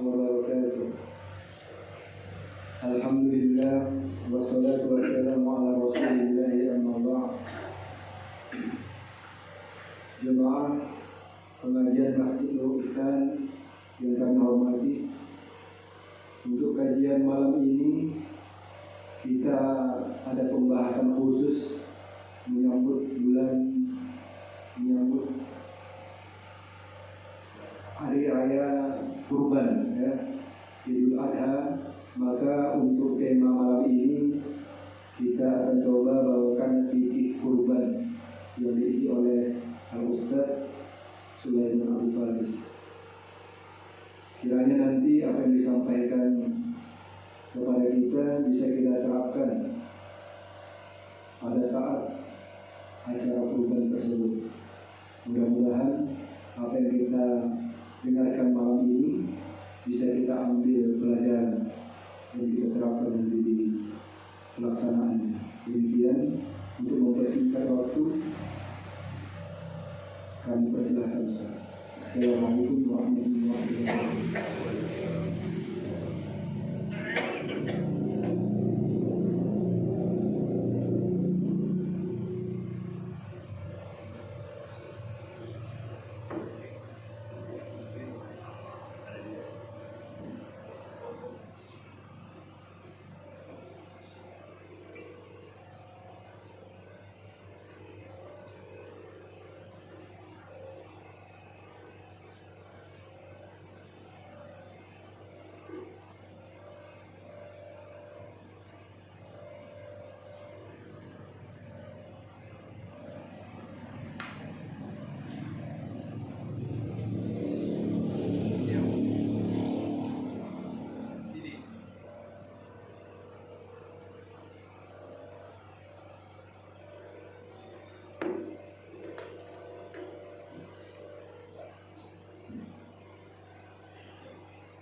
wabarakatuh. Alhamdulillah wassalatu wassalamu ala Rasulillah amma ba'd. Jemaah pengajian Masjid Nurul Ihsan yang kami hormati, untuk kajian malam ini kita ada pembahasan khusus menyambut hari raya Kurban, Idul Adha. Maka untuk tema malam ini kita akan coba bawakan fikih kurban yang diisi oleh Al-Ustaz Sulaiman Abu Faris. Kiranya nanti apa yang disampaikan kepada kita bisa kita terapkan pada saat acara kurban tersebut. Mudah-mudahan apa yang kita dengarkan malam ini bisa kita ambil pelajaran dan kita terapkan nanti di pelaksanaannya. Demikian, untuk mempersingkat waktu, kami persilahkan Ustaz. Assalamualaikum warahmatullahi wabarakatuh.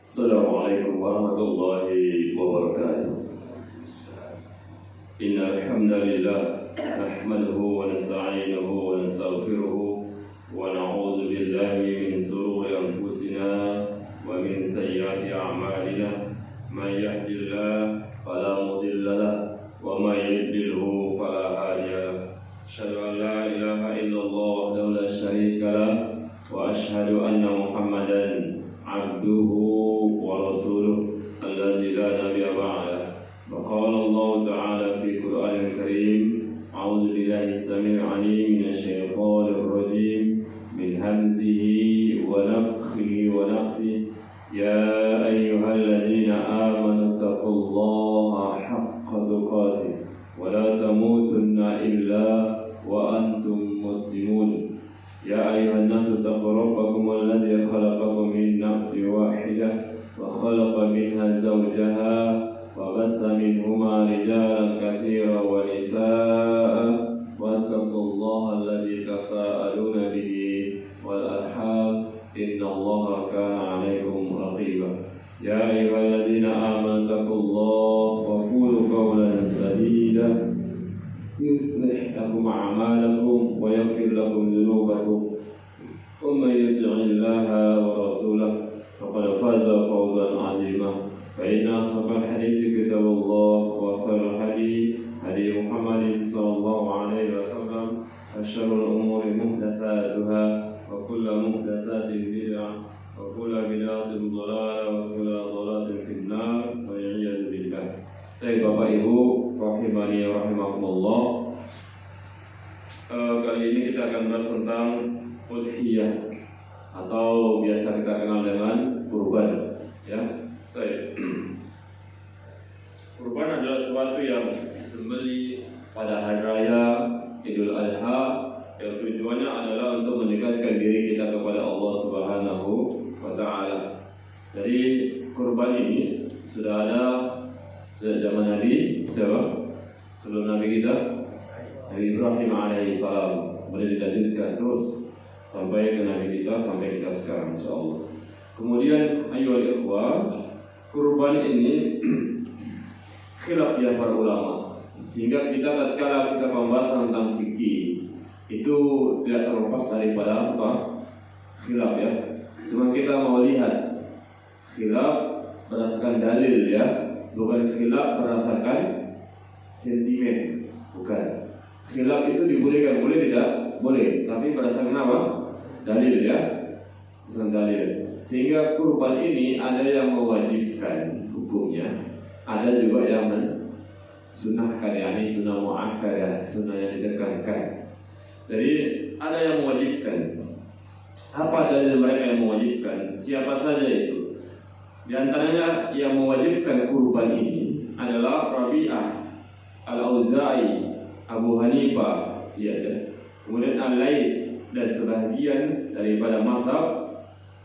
Assalamualaikum warahmatullahi wabarakatuh. Innal hamdalillah nahmaduhu wa nasta'inuhu wa nastaghfiruhu wa na'udzu billahi min shururi anfusina wa min sayyiati a'malina. May yahdihillahu fala mudilla lahu wa may yudlilhu fala hadiya lahu. Asyhadu an la ilaha illallah wahdahu la syarika lahu wa asyhadu anna Muhammadan abduhu wa rasuluh alladzi la nabiyya ba'dah. Qala Allah ta'ala fi Qur'anil Karim, a'udzu billahi as-sami'il 'alim minasy syaithanir rajim min hamzihi wa nafthihi wa nafthihi. Ya ayyuhalladzina amanu taqullaha haqqa tuqatih wa la tamutunna illa wa antum muslimun. Ya ayyuhan nasu taqu rabbakum alladzi khalaqakum min nafsin wahidah wa khalaqa minha zawjaha wa batha minhuma rijalan katsiran wa nisaa'a wattaqullaha alladzi tasaaluna bihi wal arham innallaha kana 'alaykum raqiba. Ya ayyuhalladzina amanu taqullaha wa qulu qawlan sadida يصلح لكم أعمالكم ويغفر لكم ذنوبكم ومن يطع الله ورسوله فقد فاز فوزا عظيما. فإن أصدق الحديث كتاب الله وخير الهدي هدي محمد صلى الله عليه وسلم وشر الأمور محدثاتها وكل محدثات بدعة وكل بدعة ضلالة وكل ضلالة في النار والعياذ بالله. Baik Bapak Ibu rahimani rahimakumullah. Kali ini kita akan bahas tentang udhiyah atau biasa kita kenal dengan kurban, ya. Baik. Kurban adalah sesuatu yang disembelih pada hari raya Idul Adha, yang tujuannya adalah untuk mendekatkan diri kita kepada Allah Subhanahu wa taala. Jadi kurban ini sudah ada sejak zaman Nabi, sebelum Nabi kita, Nabi Ibrahim alaihissalam. Kemudian dilanjutkan terus sampai ke Nabi kita, sampai kita sekarang, insyaallah. Kemudian ayyuhal ikhwah, kurban ini khilaf ya para ulama, sehingga kita tatkala kita membahas tentang fikih itu tidak terlepas daripada apa? Khilaf ya. Cuma kita mau lihat khilaf dalil ya, bukan khilaf berdasarkan sentimen, bukan. Khilaf itu dibolehkan, boleh tidak? Boleh, tapi berdasarkan apa? Dalil ya, berdasarkan dalil. Sehingga kurban ini ada yang mewajibkan hukumnya, ada juga yang sunahkan, yakni sunnah muakkadah, sunnah yang ditekankan. Jadi ada yang mewajibkan. Apa dalil mereka yang mewajibkan? Siapa saja itu? Di antaranya yang mewajibkan kurban ini adalah Rabi'ah, Al-Auza'i, Abu Hanifah, ya, kemudian Al-Laits dan sebahagian daripada mazhab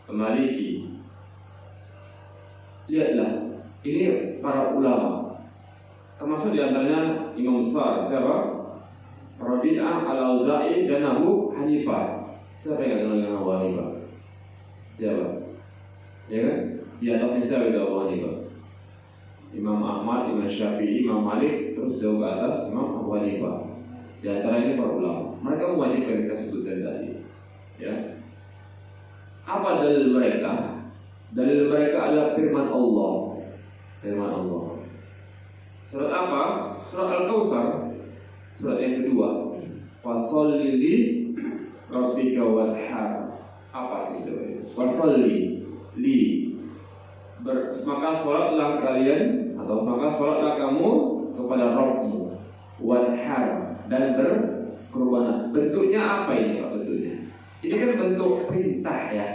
Maliki. Lihatlah, ini para ulama, termasuk di antaranya Imam besar siapa? Rabi'ah, Al-Auza'i dan Abu Hanifah. Siapa yang kenal dengan Abu Hanifah? Siapa? Ya kan? Di atasnya siapa itu Abu Hanifah? Imam Ahmad, Imam Syafi'i, Imam Malik, terus jauh ke atas Imam Abu Hanifah. Di antara ini para ulama, mereka mewajibkan kita sebutkan tadi. Ya. Apa dalil mereka? Dalil mereka adalah firman Allah. Firman Allah. Surat apa? Surat Al-Kautsar. Surat yang kedua. Fasholli li rabbika wanhar. Apa itu? Fasholli li. Maka sholatlah kalian, atau maka sholatlah kamu kepada Rabbmu, wanhar, dan berkorban. Bentuknya apa ini Pak bentuknya? Ini kan bentuk perintah ya.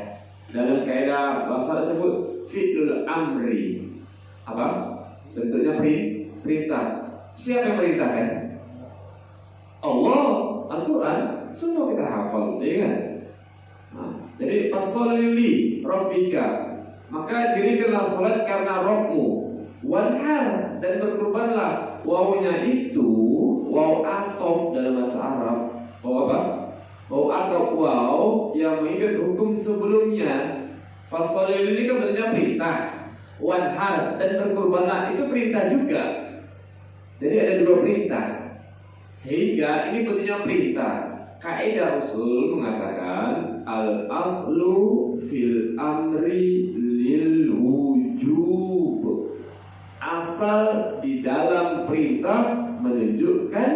Dalam kaidah bahasa disebut fi'lul amri. Apa? Bentuknya perintah. Siapa yang perintahkan? Allah, Al-Quran, semua kita hafal, ya kan? Nah, jadi fasholli li rabbika, maka dirikanlah salat karena Rabbmu, wanhar, dan berkurbanlah. Wawunya itu waw atop dalam bahasa Arab. Waw apa? Waw atop, waw yang mengingat hukum sebelumnya. Fasholli li kan bentuknya perintah, wanhar, dan berkurbanlah itu perintah juga. Jadi ada dua perintah, sehingga ini bentuknya perintah. Kaidah usul mengatakan al-aslu fil amri lil wujub. Asal di dalam perintah menunjukkan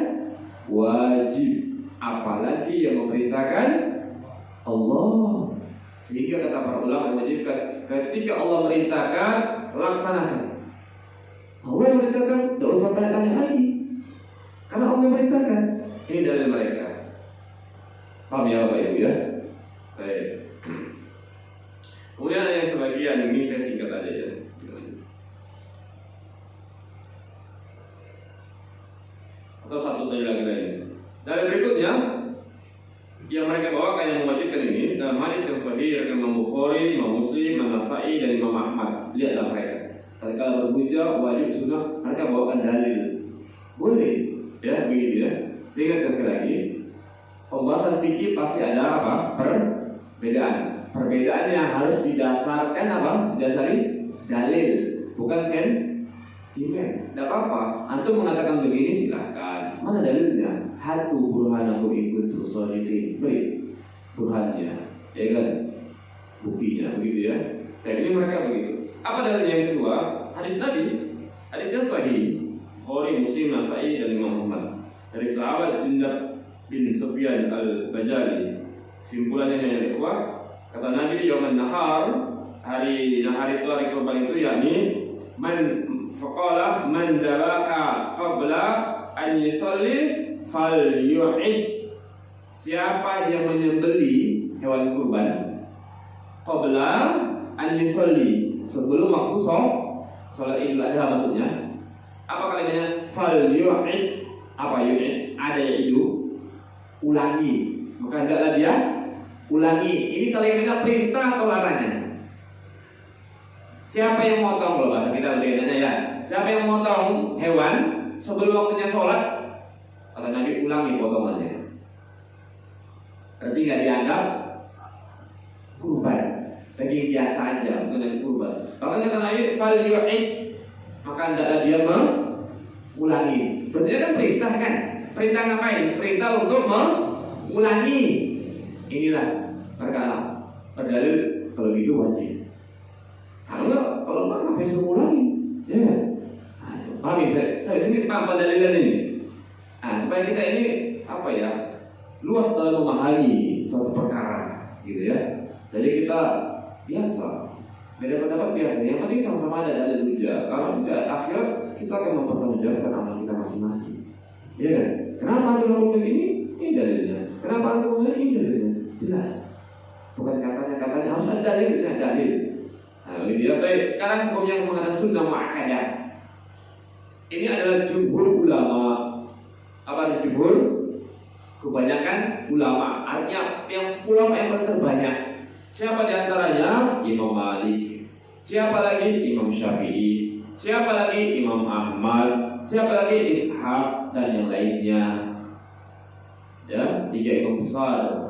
wajib, apalagi yang memerintahkan Allah. Sehingga kata para ulama yang mewajibkan, ketika Allah merintahkan, laksanakan. Allah yang merintahkan, tidak usah tanya-tanya lagi, karena Allah yang merintahkan. Ini dalil mereka. Paham ya Bapak Ibu ya? Baik. Kemudian ada yang sebagian, ini saya singkat aja ya. Atau satu saja lagi. Dalil berikutnya yang mereka bawakan yang mewajibkan ini dalam hadis yang sahih dari Imam Bukhari, Imam Muslim, An-Nasa'i, dan Imam Ahmad. Lihatlah mereka. Tatkala berhujjah wajib sunnah, mereka bawakan dalil. Boleh, ya begitu ya. Sehingga sekali lagi, pembahasan fikih pasti ada apa? Perbedaan. Perbedaan yang harus didasarkan apa? Didasari dalil, bukan sentimen. Tidak apa-apa. Antum mengatakan begini silahkan. Mana dalilnya? Hatu burhanakum in kuntum shadiqin. Beri burhannya, ya kan? Buktinya, begitu ya. Dan ini mereka begitu. Apa dalil yang kedua? Hadis Nabi. Hadisnya sahih. Bukhari, Muslim, Nasa'i, dan Imam Ahmad. Dari sahabat Jundab bin Sufyan al-Bajali. Simpulannya yang kedua, kata Nabi, Yauman Nahar, hari Nahar itu hari kurban itu, yakni man faqala man dabaha qabla an yusalli falyu'id. Siapa yang menyembeli hewan kurban qabla an yusalli, sebelum waktu sholat Idul Adha maksudnya. Apa kalimatnya? Falyu'id. Apa yu'id? Ada itu ulangi. Maka hendaklah dia ulangi. Ini kalimatnya perintah atau larangan? Siapa yang motong, kalau bahasa kita lihat aja ya. Siapa yang motong hewan sebelum waktunya sholat, kata Nabi, ulangi potongannya. Berarti nggak dianggap kurban, daging biasa aja, bukan daging kurban. Bahkan kata Nabi, fal yu'id, maka hendaklah dia mengulangi. Berarti kan perintah kan? Perintah ngapain? Perintah untuk mengulangi. Inilah perkara berdalil kalau gitu wajib. Kalau enggak, kalau enggak ngapain suruh ulangi? Paham ya? Saya sini paham pendalilan ini. Nah, supaya kita ini apa ya, luas dalam memahami suatu perkara, gitu ya. Jadi kita biasa, beda pendapat biasa. Yang penting sama-sama ada dalil hujah. Kalau tidak, akhirat kita akan mempertanggungjawabkan amal kita masing-masing. Iya kan? Kenapa antum ngomong begini? Ini dalilnya. Kenapa antum ngomong ini dalilnya? Jelas. Bukan katanya harus ada dalilnya, dalil. Nah, gitu ya. Baik, sekarang hukum yang mengatakan sunnah muakkadah. Ini adalah jumhur ulama. Apa itu jumhur? Kebanyakan ulama. Artinya yang ulama yang paling terbanyak. Siapa di antaranya? Imam Malik. Siapa lagi? Imam Syafi'i. Siapa lagi? Imam Ahmad. Siapa lagi? Ishaq dan yang lainnya. Ya, 3 imam besar.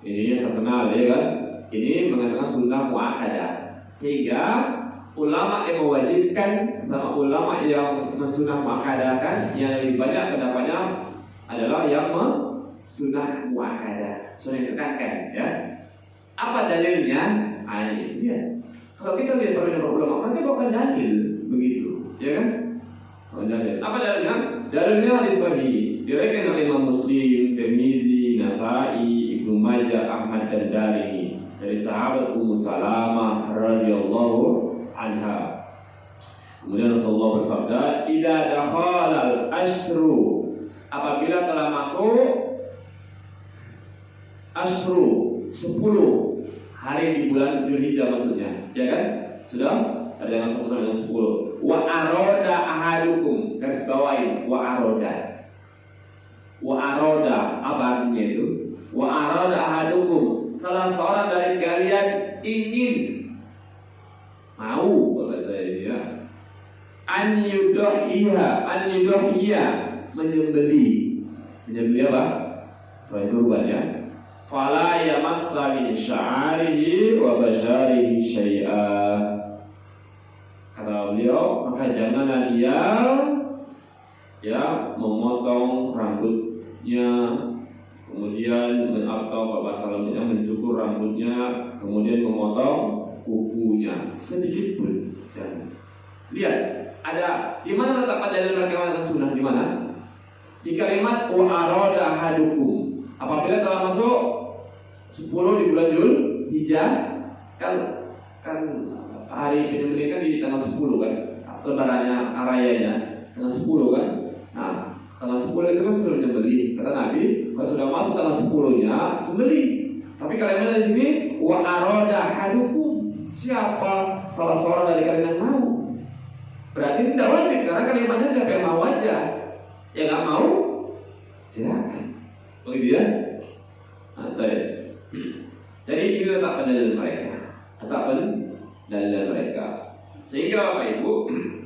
Ini yang terkenal, ya kan? Ini mengatakan sunnah muakkadah. Sehingga ulama yang mewajibkan sama ulama yang mensunnah muakkadahkan, yang lebih banyak pendapatnya adalah yang sunnah muakkadah. Sunnah yang tekankan, ya. Apa dalilnya? Ini dia. Kalau kita lihat perbedaan ulama, mereka bukan dalil begitu, ya kan? Dalil. Apa dalilnya? Dalilnya hadis sahih. Diriwayatkan oleh Imam Muslim, Tirmidzi, Nasa'i, Ibnu Majah, Ahmad dan Darimi dari sahabat Ummu Salamah radhiyallahu anha. Kemudian Rasulullah bersabda, "Idza dakhala al-ashru", apabila telah masuk ashru 10 hari di bulan Dzulhijjah maksudnya, ya kan? Sudah ada yang masuk sampai dengan 10. Wa aroda ahadukum, garis bawain wa aroda. Wa aroda apa artinya itu? Wa aroda ahadukum, salah seorang dari kalian ingin mau, kalau saya ini ya, an yudhiya menyembeli apa? Kurban ya. Fala yamassa min sya'arihi wa basyarihi syai'a. Kata beliau, maka janganlah dia ya memotong rambutnya, kemudian atau bahasa lainnya mencukur rambutnya, kemudian memotong kukunya sedikit pun. Jangan. Lihat, ada di mana letak dalil bagaimana sunnah di mana? Di kalimat wa arada ahadukum. Apabila telah masuk 10 di bulan Dzulhijjah, kan hari penyembelihan di tanggal 10 kan, lebarannya rayanya tanggal 10 kan. Nah, tanggal 10 itu kan sudah menyembelih. Kata Nabi, kalau sudah masuk tanggal 10-nya sembelih. Tapi kalimatnya di sini wa arada ahadukum, siapa salah seorang dari kalian yang mau. Berarti tidak wajib, karena kalimatnya siapa yang mau aja. Yang nggak mau, silakan. Begitu ya? Jadi ini letak pendalilan mereka, pendalilan mereka. Sehingga Bapak Ibu,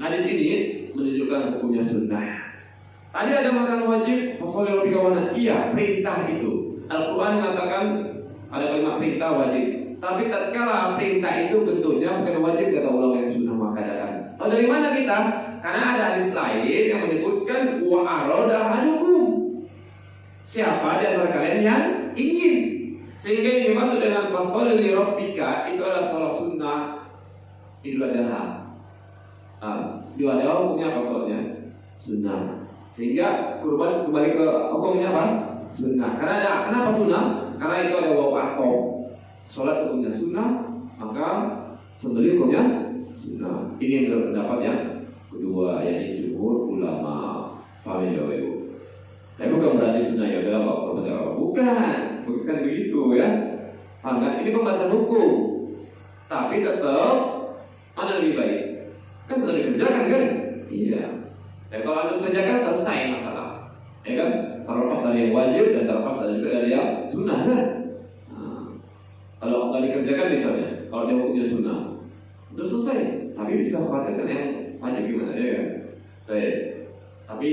hadis ini menunjukkan hukumnya sunnah. Tadi ada mengatakan wajib, fasholli rabbika wanhar. Iya, perintah itu. Al-Quran mengatakan ada kalimat perintah wajib. Tapi tatkala perintah itu bentuknya bukan wajib, kata ulama yang sunnah muakkadakan. Oh, dari mana kita? Karena ada hadis lain yang menyebutkan wa arada ahadukum, siapa di antara kalian yang ingin. Sehingga yang dimaksud dengan fasholli rabbika itu adalah salat sunnah Idul Adha. Idul Adha hukumnya apa soalnya? Sunnah. Sehingga kurban kembali ke hukumnya apa? Sunnah. Kenapa sunnah? Karena itu ada waqaf. Salat hukumnya sunnah, maka sembelih hukumnya sunnah. Ini menurut pendapat yang kedua, yang jumhur ulama. Paham ya Bapak Ibu? Tapi bukan berarti sunnah ya udah Bapak. Bukan begitu ya. Paham? Ini pembahasan hukum. Tapi tetap mana lebih baik? Kan tetap dikerjakan kan? Iya. Dan kalau anda kerjakan selesai masalah, ya kan? Terlepas dari yang wajib dan terlepas juga dari yang sunnah kan? Kalau nggak dikerjakan misalnya, kalau dia hukumnya sunnah, itu selesai. Tapi bisa mengatakan yang wajib gimana ya kan? Tapi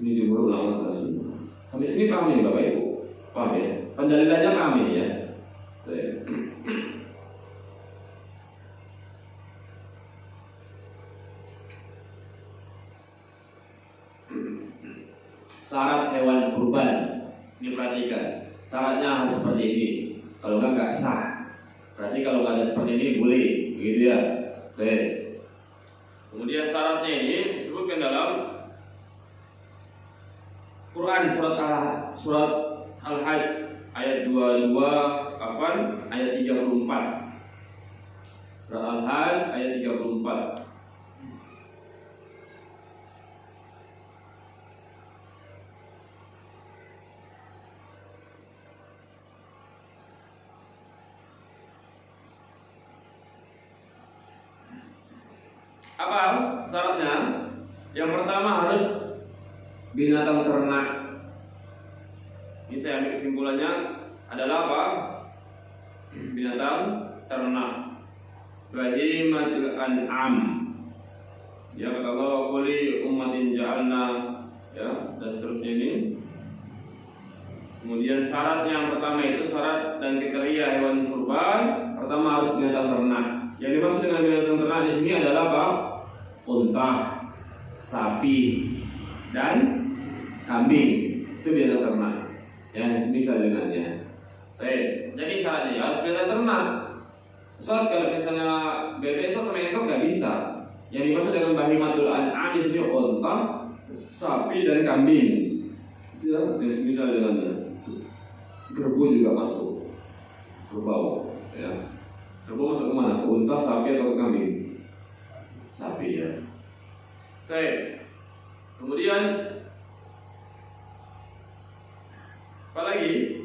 ini jumhur ulama tentang sunnah. Sampai sini paham ini Bapak Ibu? Paham ya? Pendalilannya paham ini ya? Syarat hewan kurban, ini perhatikan. Syaratnya harus seperti ini. Kalau nggak sah. Berarti kalau nggak ada seperti ini boleh, begitu ya. Kemudian syaratnya ini disebut disebutkan dalam Quran surat Al-Hajj ayat 22 ayat 34. Surat Al-Hajj ayat 34. Apa syaratnya? Yang pertama harus binatang ternak. Ini saya ambil kesimpulannya adalah apa? Binatang ternak. Bahimatul an'am. Ya, kata Allah, quli ummatin ja'alna, ya, dan seterusnya ini. Kemudian syarat yang pertama itu syarat dan kriteria hewan kurban, pertama harus binatang ternak. Yang dimaksud dengan binatang ternak di sini adalah apa? Unta, sapi, dan kambing. Itu binatang ternak. Ya, semisal dengannya. Baik, jadi syaratnya ya harus binatang ternak. Soal kalau misalnya bebek atau mentok nggak bisa. Yang dimaksud dengan bahimatul an'am di sini unta, sapi, dan kambing. Ya, semisal dengannya. Kerbau juga masuk. Kerbau, ya. Kerbau masuk kemana? Ke unta, sapi, atau ke kambing? Sapi, ya. Baik. Kemudian apa lagi?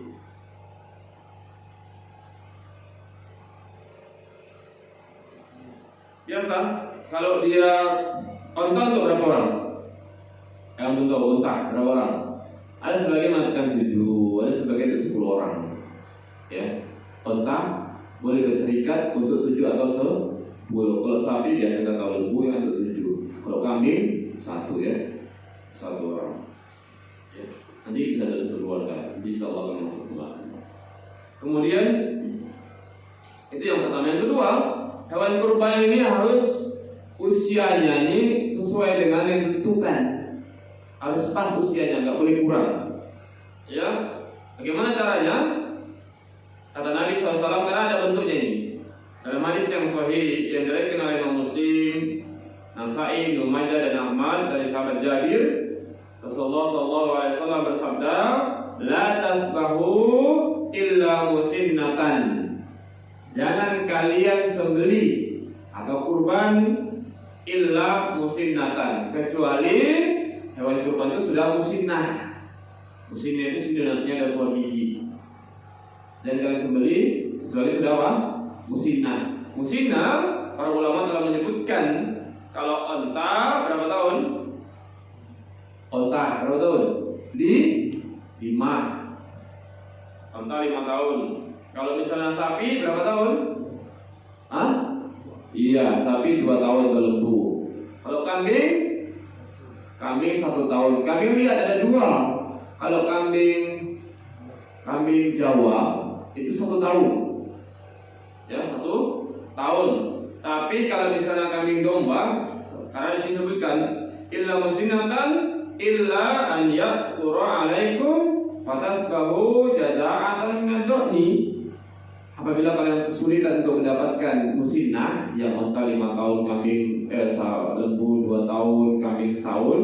Biasa kalau dia unta untuk berapa orang? Yang untuk unta berapa orang? Ada sebagian mengatakan 7, ada sebagian itu 10 orang. Ya, unta boleh berserikat untuk 7 atau 10. Kalau sapi biasanya tahu lembu yang untuk 7. Kalau kambing 1, ya, 1 orang. Ya. Nanti bisa ada 1 keluarga. Insya Allah akan masuk pembahasan. Kemudian itu yang pertama. Yang kedua, hewan kurban ini harus usianya ini sesuai dengan yang ditentukan. Harus pas usianya, nggak boleh kurang. Ya, bagaimana caranya? Kata Nabi SAW, karena ada bentuknya ini. Dalam hadis yang sahih yang diriwayatkan oleh Imam Muslim, Nasa'i, Ibnu Majah, dan Ahmad dari sahabat Jabir, Rasulullah SAW bersabda, "La tasbahu illa musinnatan." Jangan kalian sembelih atau kurban illa musinnatan, kecuali hewan kurban itu sudah musinnah. Musinnah itu sebenarnya ada 2 gigi. Dan kalian sembelih kecuali sudah apa? Musinnah. Musinnah, para ulama telah menyebutkan kalau unta berapa tahun? Unta berapa tahun? 5. Unta 5 tahun. Kalau misalnya sapi berapa tahun? Hah? Iya, sapi 2 tahun ke lembu. Kalau kambing 1 tahun. Kambing lihat ada 2. Kalau kambing Jawa itu 1 tahun. Ya, 1 tahun. Tapi kalau misalnya kambing domba, karena di sini disebutkan illa musinnatan illa an yaksura alaikum fatasbahu jazaa'atan min ad-dhani. Apabila kalian kesulitan untuk mendapatkan musinnah, yang unta 5 tahun, kambing lembu 2 tahun, kambing setahun,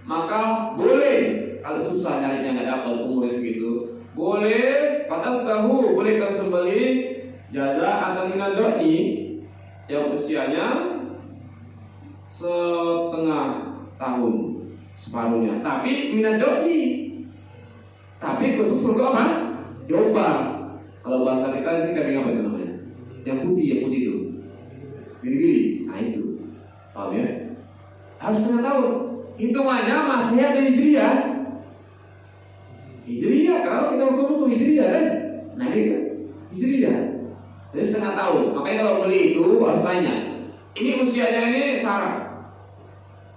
maka boleh kalau susah nyarinya nggak dapat umurnya segitu, boleh fatasbahu, boleh kalian sembelih jazaa'atan min ad-dhani yang usianya setengah tahun, separuhnya. Tapi min ad-dhani, tapi khusus untuk apa? Domba. Kalau bahasa kita ini kambing apa itu namanya? Yang putih itu. Biri-biri. Nah itu. Paham ya? Harus setengah tahun. Hitungannya masih ada Hijriah. Hijriah, kalau kita hukum Hijriah kan? Nah ini kan Hijriah. Jadi setengah tahun. Makanya kalau beli itu harus tanya. Ini usianya ini syarat.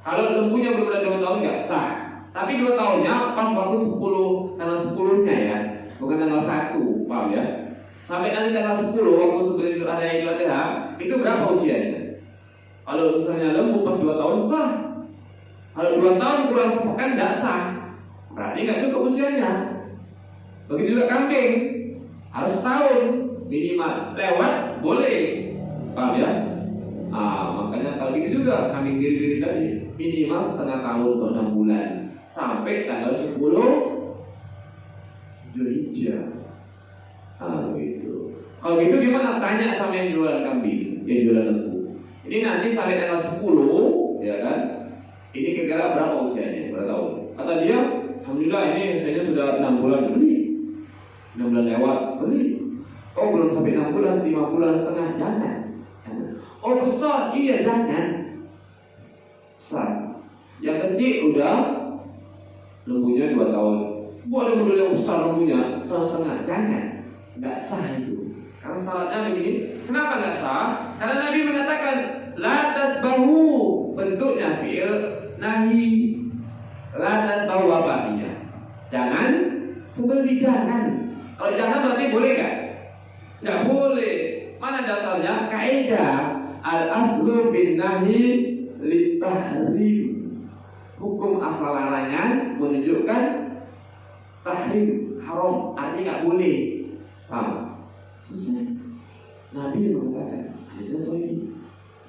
Kalau lembunya belum ada 2 tahun nggak sah. Tapi 2 tahunnya pas waktu 10, tanggal 10-nya ya. Bukan tanggal 1, paham ya? Sampai nanti tanggal 10 waktu sebelum ada Idul Adha, itu berapa usianya? Kalau misalnya lembu pas 2 tahun sah. Kalau 2 tahun kurang sepekan tidak sah. Berarti nggak cukup usianya. Begitu juga kambing, harus tahun minimal. Lewat boleh, paham ya? Makanya kalau gitu juga kami diri tadi minimal setengah tahun atau 6 bulan sampai tanggal 10 Zulhijjah. Gitu. Kalau gitu gimana? Tanya sama yang jualan kambing, yang jualan lembu. Ini nanti sampai tanggal 10, ya kan? Ini kira-kira berapa usianya? Berapa tahun? Kata dia, alhamdulillah ini usianya sudah 6 bulan, beli. 6 bulan lewat, beli. Oh belum sampai 6 bulan, 5 bulan setengah, jangan. Oh besar, iya jangan. Besar. Yang kecil udah lembunya 2 tahun. Boleh model yang besar lembunya, setengah, jangan. Nggak sah itu. Karena syaratnya begini. Kenapa nggak sah? Karena Nabi mengatakan la tasbahu, bentuknya fi'il nahi. La tasbahu apa-apanya? Jangan sembelih, jangan. Kalau jangan berarti boleh nggak? Nggak boleh. Mana dasarnya? Kaidah al-aslu fin nahi litahrim. Hukum asal larangan menunjukkan tahrim, haram, artinya nggak boleh. Paham? Selesai. Nabi mengatakan sesuai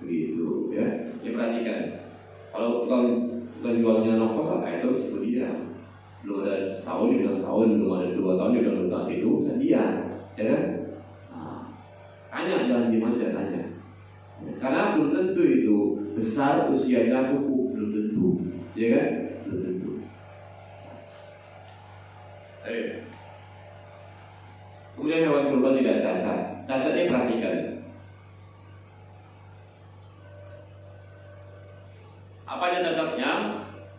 begitu ya. Perhatikan. Kalau tukang jualnya nongkrong, itu seperti dia. Belum ada setahun, dia bilang setahun, belum ada 2 tahun, dia bilang 2 tahun, itu sedia, ya kan? Tanya, jangan dimanja, tanya. Karena belum tentu itu besar usianya cukup, belum tentu, ya kan? Belum tentu. Kemudian hewan kurban tidak cacat. Cacatnya perhatikan. Apa aja cacatnya?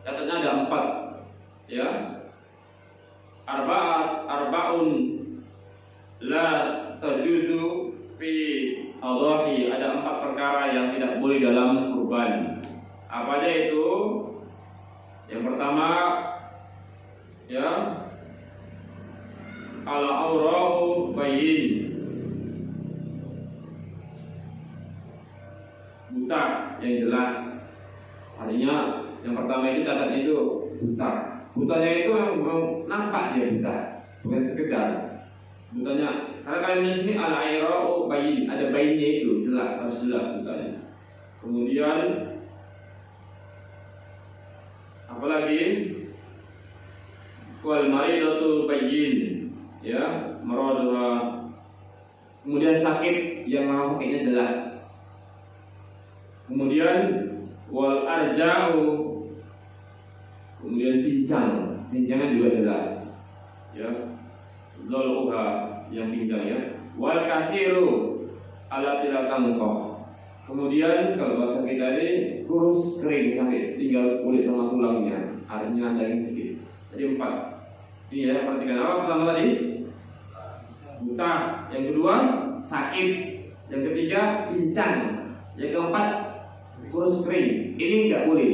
Cacatnya ada 4, ya. Arba'un la tajuzu fi adhahi. Ada 4 perkara yang tidak boleh dalam kurban. Apa aja itu? Yang pertama, ya, al-aura'u bayyin, buta yang jelas. Artinya yang pertama itu cacatnya itu buta. Butanya itu yang nampak dia buta, bukan sekedar butanya. Karena kalimatnya sini al-aura'u bayyin, ada bayinya itu jelas, harus jelas butanya. Kemudian apalagi wal maridatu bayyin, ya, merodha. Kemudian sakit, yang memang sakitnya jelas. Kemudian wal arja'u, kemudian pincangnya juga jelas, ya. Zoluha, yang pincang, ya. Wal kasiru ala tidak tangkoh. Kemudian kalau bahasa kita ini kurus kering sampai tinggal kulit sama tulangnya, artinya daging sedikit. Jadi 4. Ini ya, perhatikan. Apa pertama tadi? Buta. Yang kedua sakit. Yang ketiga pincang. Yang keempat kurus kering. Ini nggak boleh.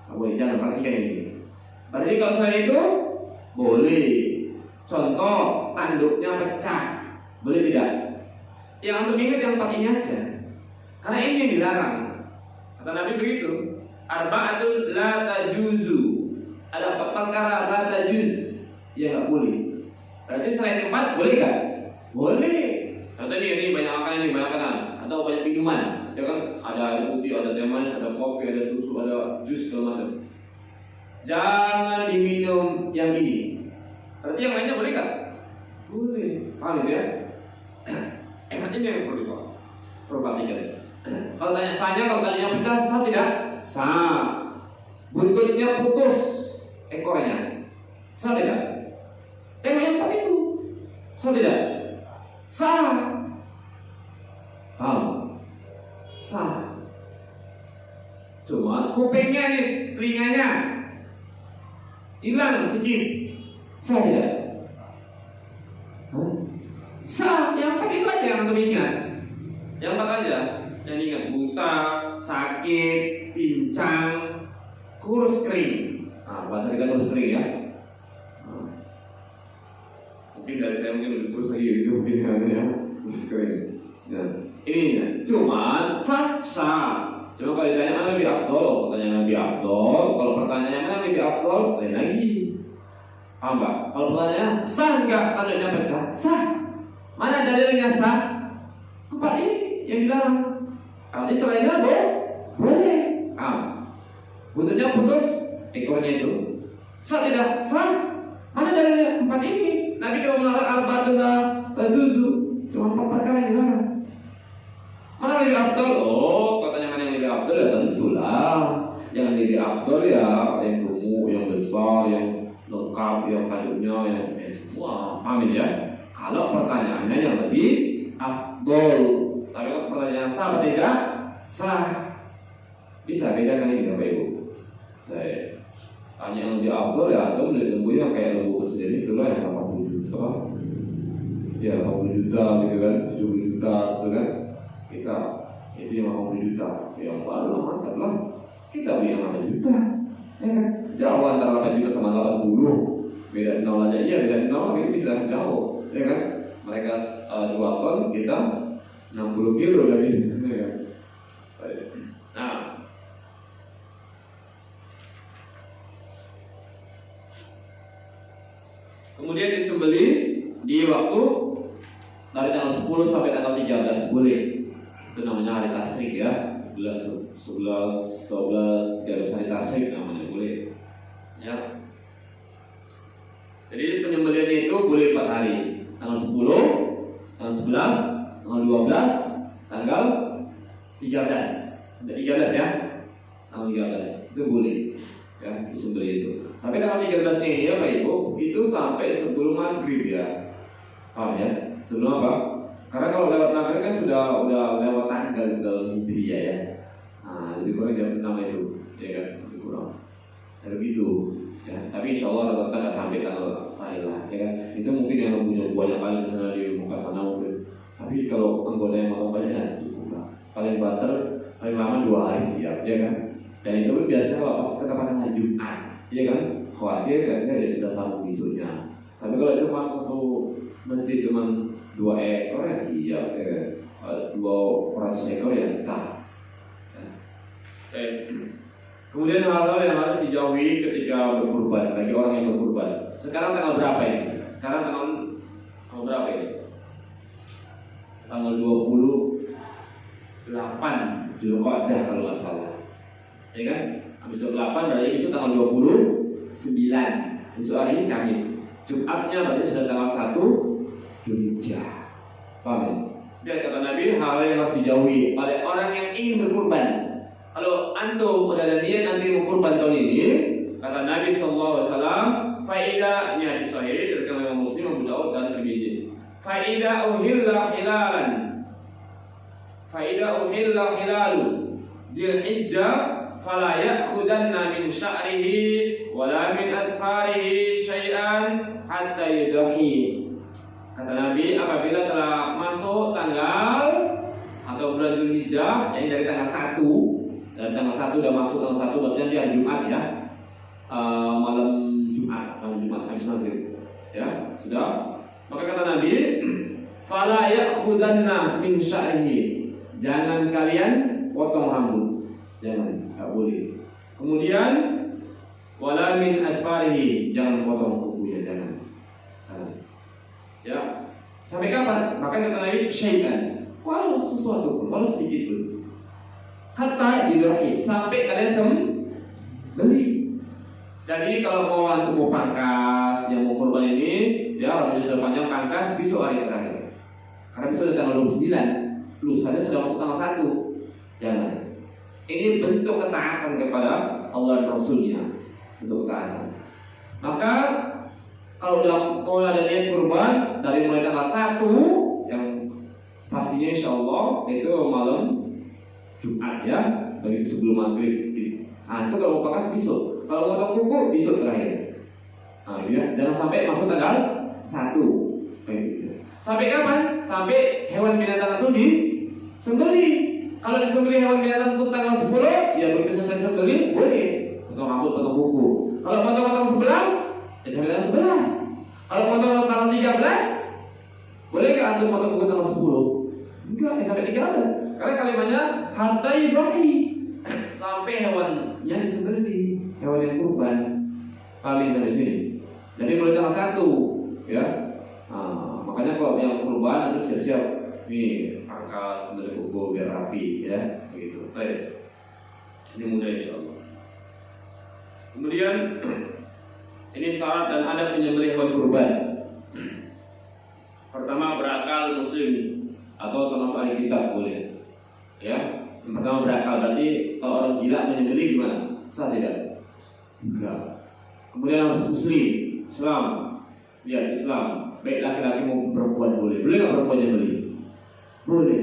Nggak boleh. Jangan, perhatikan ini. Berarti kalau selain itu boleh. Contoh, tanduknya pecah, boleh tidak? Yang untuk ingat yang 4 ini aja. Karena ini yang dilarang. Kata Nabi begitu. Arba'atul la tajuzu. Ada 4 perkara la tajuz yang nggak boleh. Berarti selain 4 boleh nggak? Boleh. Contohnya ini banyak makanan, atau banyak minuman. Ya kan? Ada air putih, ada teh manis, ada kopi, ada susu, ada jus segala macam. Jangan diminum yang ini. Berarti yang lainnya boleh nggak? Boleh. Paham ya? Ini yang perlu perhatikan. Kalau tanya sahnya, kalau tanya pecah, sah tidak? Sah. Buntutnya putus, ekornya, sah tidak? Yang 4 itu, sah tidak? Sah. Paham? Sah. Cuma kupingnya nih, telinganya hilang sedikit, sah tidak? Sah. Yang 4 itu aja yang untuk ingat. Yang 4 aja yang ingat. Buta, sakit, pincang, kurus kering. Bahasa kita kurus kering, ya. Mungkin dari saya mungkin lebih kurus lagi itu mungkin, ya. Kurus kering. Ya. Ini ya. Cuma sah. Cuma kalau ditanya mana lebih afdol, pertanyaan lebih afdol. Kalau pertanyaannya mana lebih afdol, lain lagi. Paham nggak? Kalau pertanyaan sah nggak tanduknya pecah? Sah. Mana dalilnya sah? 4 ini yang dilarang. Kalau ini selainnya Boleh. Buntutnya putus, ekornya itu. Sah tidak? Sah. Mana dalilnya? 4 ini. Nabi kalau melarang arba'atuna tazuzu, cuma 4 perkara yang dilarang. Mana yang lebih afdal? Oh, katanya mana yang lebih afdal? Ya tentulah. Yang lebih afdal ya yang gemuk, yang besar, yang lengkap, yang kayunya, yang semua. Paham ya? Kalau pertanyaannya yang lebih afdal, tapi kalau pertanyaan sah atau tidak? Sah. Bisa bedakan ini Bapak Ibu. Saya tanya yang lebih afdal ya, atau beli lembu yang kayak lembu sendiri itulah yang 80 juta. Ya 80 juta gitu kan, 70 juta gitu kan. Kita itu yang 80 juta, yang baru lah mantap lah. Kita beli yang 8 juta, ya kan? Jauh antara 8 juta sama 80. Beda 0 aja, iya beda 0 ini bisa jauh, ya kan? Mereka 2 ton, kita 60 kilo dari itu, ya kan? Nah, kemudian disembeli di waktu dari tanggal 10 sampai tanggal 13 boleh. Itu namanya hari tasyrik ya. 11, 11, 12, 13 hari tasyrik namanya boleh. Ya. Jadi penyembelihan itu boleh 4 hari. Tanggal 10, tanggal 11, tanggal 12, tanggal 13. 13 ya. Tanggal 13 itu boleh. Ya, disembelih itu. Tapi tanggal 13 ini ya Pak Ibu, itu sampai sebelum maghrib ya. Paham ya? Sebelum apa? Karena kalau lewat maghrib kan sudah lewat tanggal Hijriah ya. Nah, lebih kurang jam 6 itu, ya kan? Lebih kurang. Ya begitu. Ya, tapi insya Allah rata-rata nggak sampai tanggal lain lah, ya kan? Itu mungkin yang punya banyak kali misalnya di muka sana mungkin. Tapi kalau anggota yang mau banyak ya cukup lah. Paling banter, paling lama 2 hari siap, ya kan? Dan itu pun biasanya kalau pas kita pada hari Jumat, ya kan? Khawatir biasanya dia sudah sambung besoknya. Tapi kalau cuma satu masjid cuma 2 ekor ya siap, ya kan? 200 ekor ya entah. Kemudian hal-hal yang harus dijauhi ketika berkurban bagi orang yang berkurban. Sekarang tanggal berapa ini? Sekarang tanggal berapa ini? Tanggal 28 Zulqa'dah kalau nggak salah. Ya kan? Habis 28 berarti itu tanggal 29. Besok hari ini Kamis. Jumatnya berarti sudah tanggal 1 Zulhijjah. Paham ya? Dan kata Nabi, hal yang harus dijauhi oleh orang yang ingin berkurban. Kalau antum udah ada niat nanti mau kurban tahun ini, kata Nabi SAW, faida ini hadis sahih dari Imam Muslim, Abu Daud dan Tirmidzi. Faida uhilla hilalu Dzulhijjah fala ya'khudanna min sya'rihi wala min azfarihi syai'an hatta yudhi. Kata Nabi, apabila telah masuk tanggal atau bulan Dzulhijjah, yang dari tanggal 1 dan tanggal 1 udah masuk tanggal 1 berarti nanti hari Jumat ya, malam Jumat habis maghrib ya sudah. Maka kata Nabi, fala ya'khudanna min sya'rihi, jangan kalian potong rambut, jangan, tak boleh. Kemudian wala min asfarihi, jangan potong kukunya, jangan. Ya, sampai kapan? Maka kata Nabi, syai'an, walau sesuatu pun, walau sedikit pun, hatta yudhi, sampai kalian beli. Jadi kalau mau pangkas, yang mau kurban ini, ya orang sudah panjang pangkas besok hari terakhir. Karena besok sudah tanggal 29, lusanya sudah masuk tanggal 1. Jangan. Ini bentuk ketaatan kepada Allah dan Rasulnya, bentuk ketaatan. Maka kalau mau ada niat kurban dari mulai tanggal 1, yang pastinya insya Allah itu malam Jumat ya, bagi sebelum maghrib sedikit. Nah itu kalau mau pangkas besok, kalau mau potong kuku besok terakhir. Nah ya, jangan sampai masuk tanggal 1. Sampai kapan? Sampai hewan binatang itu disembelih. Kalau disembelih hewan binatang itu tanggal 10, ya begitu selesai sembelih boleh potong rambut, potong kuku. Kalau potong 11, ya sampai tanggal 11. Kalau potong tanggal 13, boleh nggak antum potong kuku tanggal 10? Enggak, ya sampai 13. Karena kalimatnya hatta yudhi, sampai hewannya disembelih, hewan yang kurban. Paling dari sini. Jadi mulai tanggal 1 ya. Nah, makanya kalau yang kurban itu siap-siap nih pangkas dari kuku biar rapi ya, begitu. Baik. Ini mudah insya Allah. Kemudian ini syarat dan adab penyembelih hewan kurban. Pertama, berakal muslim atau termasuk ahli kitab boleh. Ya, yang pertama berakal, berarti kalau orang gila menyembelih gimana? Sah tidak? Enggak. Kemudian harus muslim, Islam. Ya, Islam. Baik laki-laki maupun perempuan boleh. Boleh nggak perempuan menyembelih? Boleh.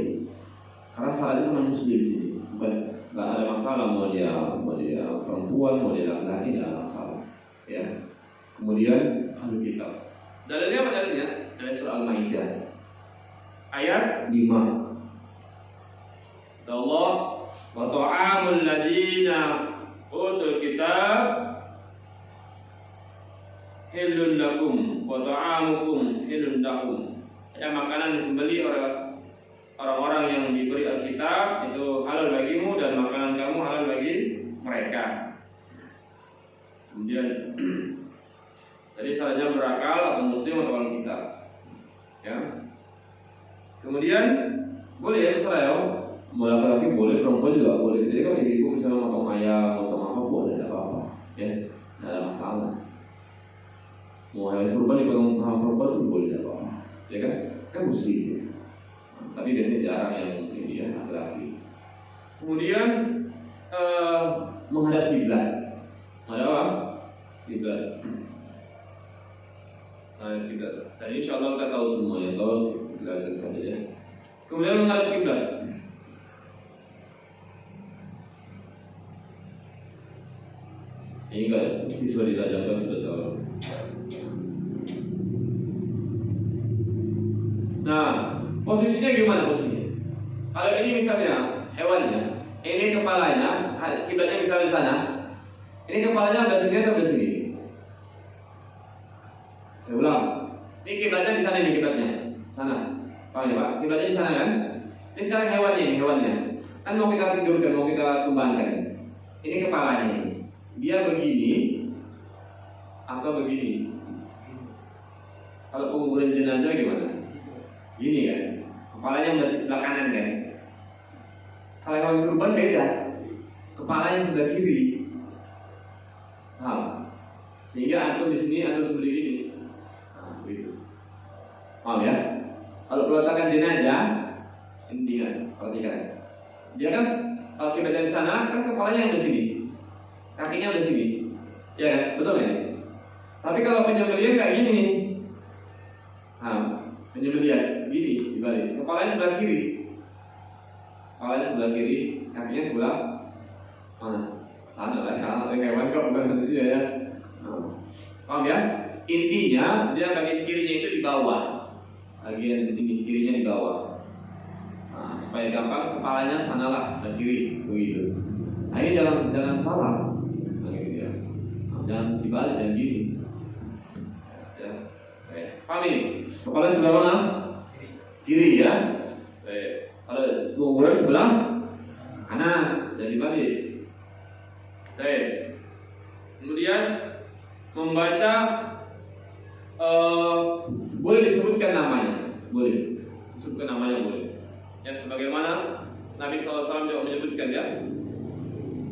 Karena syaratnya cuma muslim sini. Bukan, nggak ada masalah mau dia perempuan, mau dia laki-laki, nggak ada masalah. Ya. Kemudian ahli kitab. Dalilnya apa dalilnya? Dari surah Al-Maidah ayat 5. Allah wa ta'amul ladina utul kitab hilun lakum wa ta'amukum hilun lakum. Ya, makanan disembelih oleh orang-orang yang diberi Alkitab itu halal bagimu dan makanan kamu halal bagi mereka. Kemudian jadi syaratnya berakal atau muslim atau orang kitab. Ya. Kemudian boleh ya terserah ya. Mau laki-laki boleh, perempuan juga boleh. Jadi kalau ibu misalnya motong ayam, motong apa boleh, tidak apa-apa. Ya, tidak ada masalah. Mau hewan kurban dipotong sama perempuan pun boleh, tidak apa-apa. Ya kan? Kan muslim. Ya. Tapi biasanya jarang yang ini ya laki-laki. Kemudian menghadap kiblat. Menghadap apa? Kiblat. Kiblat. Dan insya Allah kita tahu semuanya. Tahu kiblat saja ya. Kemudian menghadap kiblat. Ini enggak visual ditajamkan sudah tahu. Nah, posisinya gimana posisinya? Kalau ini misalnya hewannya, ini kepalanya, kiblatnya misalnya di sana. Ini kepalanya udah sini atau udah sini? Saya ulang. Ini kiblatnya di sana, ini kiblatnya sana. Paham ya Pak? Kiblatnya di sana kan? Ini sekarang hewannya. Kan mau kita tidurkan, mau kita tumbangkan. Ini kepalanya ini. Dia begini atau begini. Kalau penguburan jenazah gimana? Gini kan? Kepalanya udah sebelah kanan kan? Kalau hewan kurban beda. Kepalanya sebelah kiri. Paham? Sehingga antum di sini, antum sebelah ini. Nah, begitu. Paham ya? Kalau peletakan jenazah, ini kan, perhatikan. Dia kan kalau kita dari sana, kan kepalanya yang di sini, kakinya di sini, ya kan? Betul ya? Tapi kalau penyembelihan kayak gini, penyembelihan gini dibalik, kepalanya sebelah kiri, kakinya sebelah mana? Sana lah, kalau hewan kok bukan manusia ya. Paham ya? Intinya dia bagian kirinya itu di bawah, bagian ini kirinya di bawah. Nah, supaya gampang kepalanya sanalah dan kiri begitu. Nah, ini jangan salah. Ya. Nah, jangan dibalik dan gini. Ya. Paham ini? Kepala sebelah mana? Kiri ya. Kalau kuburan sebelah kanan, jadi dibalik. Kemudian membaca boleh disebutkan namanya, boleh disebutkan namanya boleh. Ya, sebagaimana Nabi SAW juga menyebutkan ya.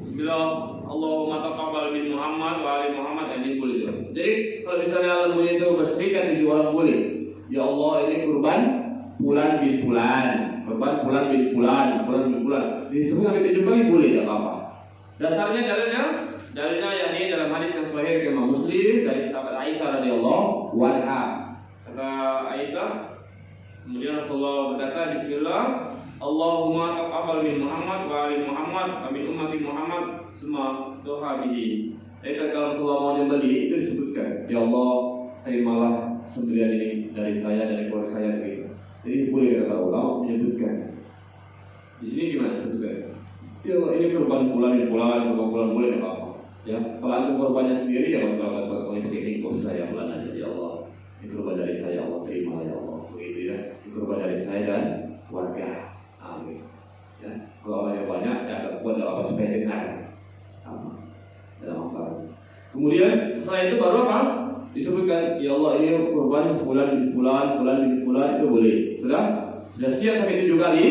Bismillah, Allahumma taqabbal min Muhammad wa ali Muhammad, ini boleh juga. Jadi kalau misalnya lembunya itu berserikat 7 orang boleh. Ya Allah, ini kurban bulan bin bulan, kurban bulan bin bulan, bulan bin bulan. Disebut sampai 7 kali boleh, tidak apa-apa. Dasarnya dalilnya yakni dalam hadis yang sahih dari Imam Muslim dari sahabat Aisyah radhiyallahu anha. Kata Aisyah, kemudian Rasulullah berkata, Bismillah, Allahumma taqabbal min Muhammad wa ali Muhammad wa min ummati Muhammad summa doha bihi. Jadi kalau Rasulullah mau nyembelih itu disebutkan, ya Allah, terimalah sembelihan ini dari saya, dari keluarga saya begitu. Jadi boleh kata ulama menyebutkan. Di sini gimana sebutkan? Ya ini kurban bulan boleh tidak apa-apa. Ya, kalau itu korbannya sendiri ya masalah kalau ini saya bulan aja ya Allah. Ini kurban dari saya, Allah terima ya Allah. Begitu ya. Ini kurban dari saya dan keluarga. Amin. Ya, kalau orang yang banyak ya kuat apa supaya dengar. Tidak masalah. Kemudian setelah itu baru apa? Disebutkan ya Allah ini kurban fulan bin fulan itu boleh. Sudah siap sampai 7 kali.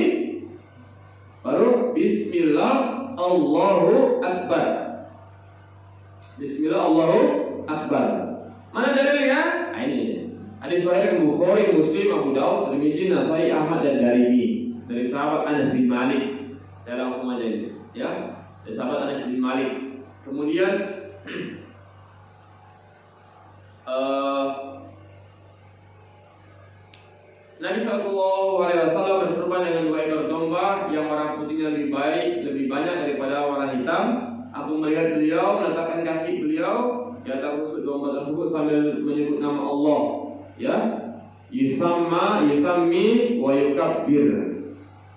Baru Bismillah Allahu Akbar. Bismillah Allahu Akbar. Mana dalilnya? Nah, ini. Hadis sahih Bukhari, Muslim, Abu Daud, Tirmidzi, Nasai, Ahmad dan Darimi dari sahabat Anas bin Malik. Saya langsung aja ini, ya. Dari sahabat Anas bin Malik. Kemudian Nabi SAW berkorban dengan 2 ekor domba yang warna putihnya lebih baik, lebih banyak daripada warna hitam. Aku melihat beliau meletakkan kaki beliau di atas rusuk domba tersebut sambil menyebut nama Allah, ya, yusammi wa yukabbir.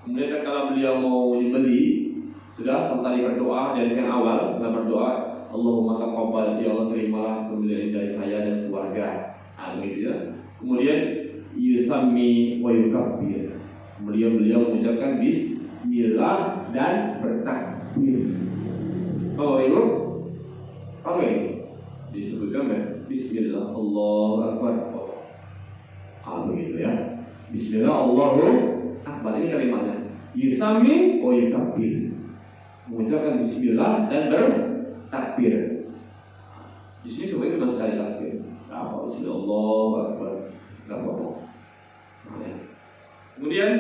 Kemudian kalau beliau mau menyembelih, sudah tadi berdoa dari yang awal, sudah berdoa, Allahumma taqabbal, ya Allah terimalah sembelihan dari saya dan keluarga. Begitu ya. Kemudian yusammi wa yukabbir. Beliau mengucapkan bismillah dan bertakbir. Oh ibu, oke, disebutkan ya, bismillah Allahu Akbar. Begitu ya. Bismillah Allahu Akbar, ini kalimatnya. Yusammi wa yukabbir. Mengucapkan bismillah dan bertakbir. Di sini sebenarnya cuma sekali takbir. Apa bismillah Allahu Akbar. Enggak potong. Kemudian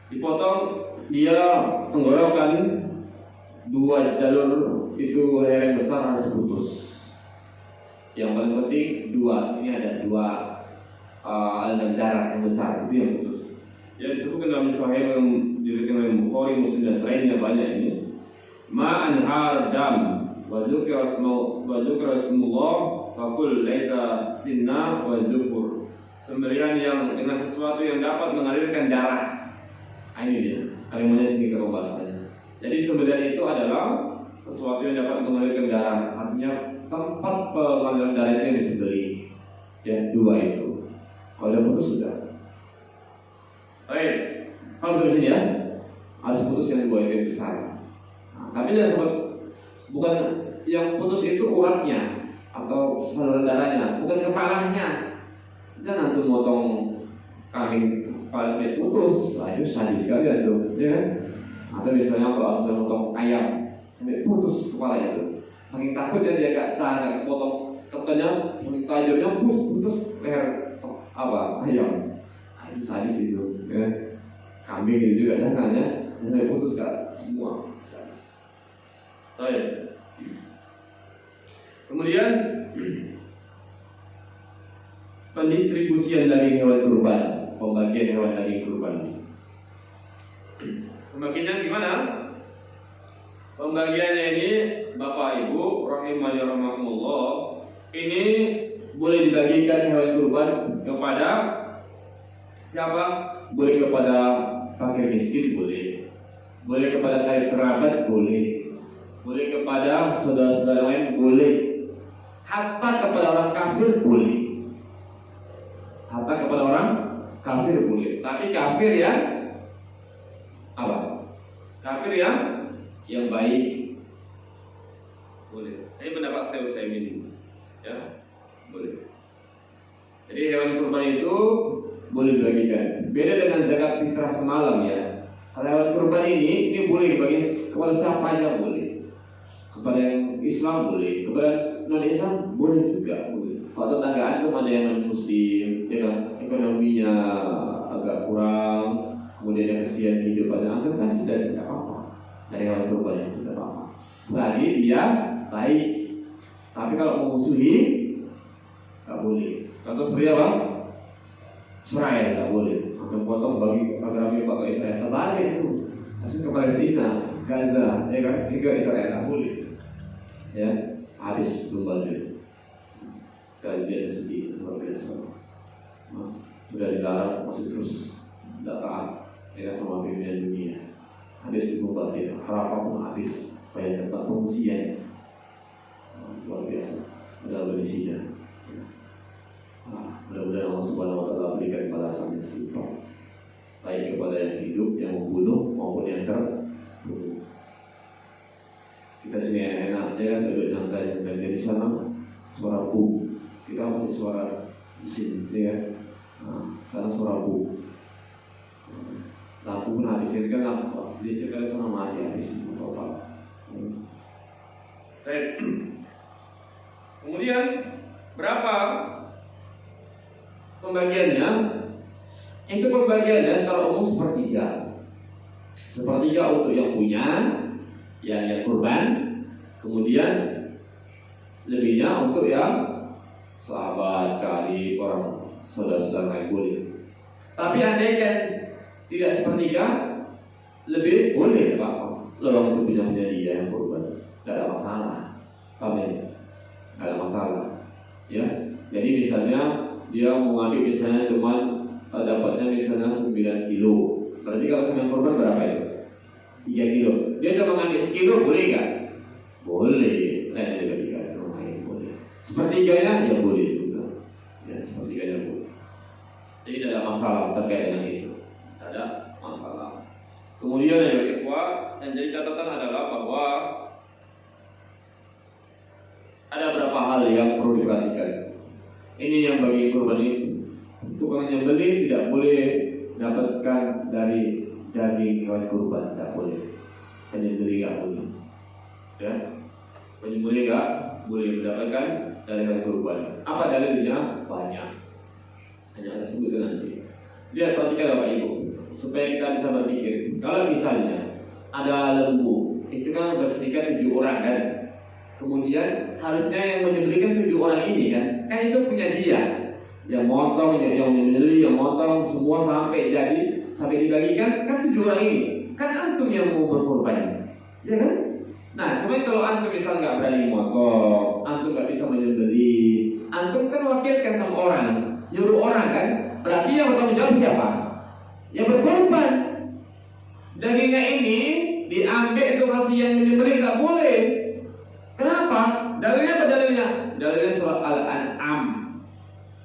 dipotong dia tenggorokan 2 jalur itu leher yang besar harus putus. Yang paling penting 2, ini ada 2 aliran darah yang besar itu yang putus. Yang disebutkan dalam Sahih yang diriwayatkan oleh Bukhari, Muslim dan lainnya banyak ini. Ma'anhar dam wa dzukira Rasulullah faqul laisa sinna wa zufur. Sembelihan yang dengan sesuatu yang dapat mengalirkan darah. Ini dia kalimatnya sini kalau bahasanya. Jadi sembelihan itu adalah sesuatu yang dapat mengalirkan darah. Artinya tempat pengaliran darah itu yang disembelih. Ya, 2 itu. Kalau udah putus sudah. Baik, kalau begini ya, harus putus yang 2 itu yang besar. Tapi jangan sebut, bukan yang putus itu uratnya atau saluran darahnya, bukan kepalanya. Jangan antum motong kambing kepala sampai putus, itu sadis sekali itu, ya kan? Atau misalnya kalau antum motong ayam sampai putus kepala itu, saking takutnya dia gak sah, gak potong tekannya, tajamnya putus leher ayam. Itu sadis itu, ya. Kambing itu juga jangan ya, sampai putus gak semua. Baik. Kemudian pendistribusian daging hewan kurban, pembagian hewan daging kurban. Pembagiannya gimana? Pembagiannya ini Bapak Ibu rahimani rahimakumullah, ini boleh dibagikan hewan kurban kepada siapa? Boleh kepada fakir miskin, boleh kepada kerabat, boleh kepada saudara-saudara lain, boleh, hatta kepada orang kafir boleh, tapi kafir yang apa? Kafir yang baik boleh. Ini pendapat saya Utsaimin, ya, boleh. Jadi hewan kurban itu boleh dibagikan. Beda dengan zakat fitrah semalam ya. Kalau hewan kurban ini boleh dibagi kepada siapa aja boleh. Kepada yang Islam boleh, kepada non-Islam boleh juga. Kalau tetanggaan itu ada yang non-Muslim, ya kan, ekonominya agak kurang, kemudian yang kesian kehidupannya, anggap kasih dan tidak apa-apa. Dari hewan kurban itu tidak apa-apa. Selagi dia baik. Tapi kalau memusuhi, tak boleh. Contoh seperti apa? Israel tak boleh. Atau potong bagi agama pakai Israel, terbalik itu. Langsung ke Palestina, Gaza, ya kan? Hingga Israel tak boleh. Ya, habis belum balik. Kajian sedih luar biasa. Sudah dilarang masih terus tidak taat, ya kan, sama pimpinan dunia. Habis belum balik, Arafah pun habis. Banyak tempat pengungsian. Luar biasa. Ada berisinya. Mudah-mudahan Allah Subhanahu wa Ta'ala berikan balasan yang setimpal, baik kepada yang hidup, yang membunuh maupun yang terbunuh. Kita sini enak-enak aja kan, duduk nyantai dan di sana suara bu, kita masih suara mesin, ya. Sana suara bu, lampu pun habis. Jadi kan apa? Dia cekal sama mati habis total. Baik. Kemudian berapa pembagiannya? Itu pembagiannya secara umum sepertiga. Sepertiga untuk yang punya, yang kurban. Kemudian lebihnya untuk yang sahabat, karib, orang saudara-saudara yang boleh. Tapi andaikan tidak sepertiga, lebih boleh apa? Lewat untuk punya dia yang kurban, tidak ada masalah. Paham ya? Tidak ada masalah. Ya, jadi misalnya dia mengambil misalnya cuma dapatnya misalnya 9 kilo. Berarti kalau sama kurban berapa itu? 3 kilo. Dia cuma mengambil sekilo, boleh nggak? Boleh. Boleh. Sepertiganya ya boleh juga. Ya, sepertiganya boleh. Jadi tidak ada masalah terkait dengan itu. Tidak ada masalah. Kemudian ya ikhwah, yang jadi catatan adalah bahwa Ada beberapa hal yang perlu diperhatikan. Ini yang bagi kurban itu, tukang yang beli tidak boleh dapatkan dari daging hewan kurban, tidak boleh. Penyembelih tidak boleh. Ya, penyembelih tidak boleh mendapatkan dari hewan kurban. Apa dalilnya? Banyak. Hanya ada sebutkan nanti. Lihat, perhatikan Bapak Ibu, supaya kita bisa berpikir. Kalau misalnya ada lembu, itu kan berserikat 7 orang kan. Kemudian harusnya yang menyembelihkan 7 orang ini kan itu punya dia. Yang motong, yang menyembelih, yang motong, semua sampai jadi, sampai dibagikan kan 7 orang ini. Kan antum yang mau berkorban, ya kan? Nah, cuma kalau antum misal nggak berani motong, antum nggak bisa menyembelih, antum kan wakilkan sama orang, nyuruh orang kan. Berarti yang bertanggung jawab siapa? Yang berkorban. Dagingnya ini diambil itu masih yang menyembelih nggak boleh. Kenapa? Dalilnya apa dalilnya? Dalilnya surat Al-An'am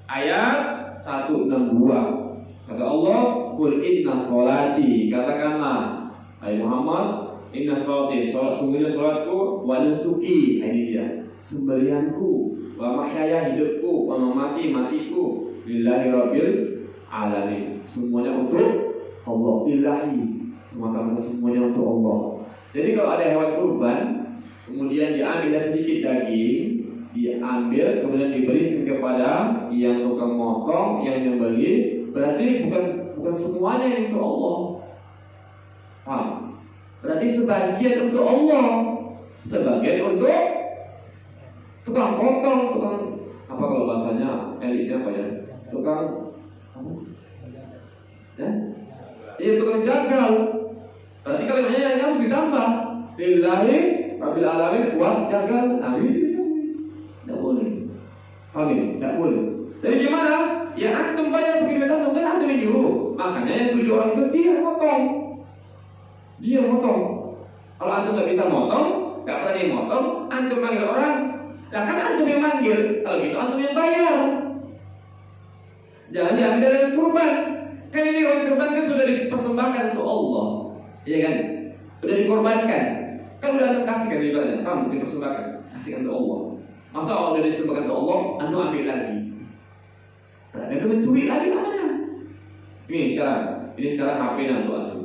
ayat 162. Kata Allah, "Qul inna sholati," katakanlah hai Muhammad, "inna sholati," sungguhnya sholatku, "wa nusuki," ini dia, sembelihanku, "wa mahyaya," hidupku, "wa mamati," matiku, "lillahi rabbil alamin," semuanya untuk Allah. Lillahi, semata-mata semuanya untuk Allah. Jadi kalau ada hewan kurban, kemudian diambil sedikit daging, diambil kemudian diberikan kepada yang tukang motong, yang nyembelih, berarti bukan semuanya yang untuk Allah. Paham? Berarti sebagian untuk Allah, sebagian untuk tukang potong, tukang apa kalau bahasanya elitnya apa ya? Tukang apa? Ya? Iya, tukang jagal. Berarti kalimatnya yang harus ditambah. Lillahi Rabbil alamin wa jagal. Amin. Tidak boleh. Amin. Tidak boleh. Jadi gimana? Ya antum bayar begini antum kan antum yang nyuruh. Makanya yang 7 orang itu dia motong. Dia motong. Kalau antum nggak bisa motong, nggak berani motong, antum manggil orang. Lah kan antum yang manggil. Kalau gitu antum yang bayar. Jangan diambil dari kurban. Kan ini orang kurban kan sudah dipersembahkan untuk Allah. Iya kan? Sudah dikorbankan. Kan udah antum kasih kan ibadahnya, paham? Dipersembahkan, kasihkan untuk Allah. Masa Allah udah disembahkan untuk Allah, antum ambil lagi. Berarti itu mencuri lagi namanya. Ini sekarang HP untuk antum.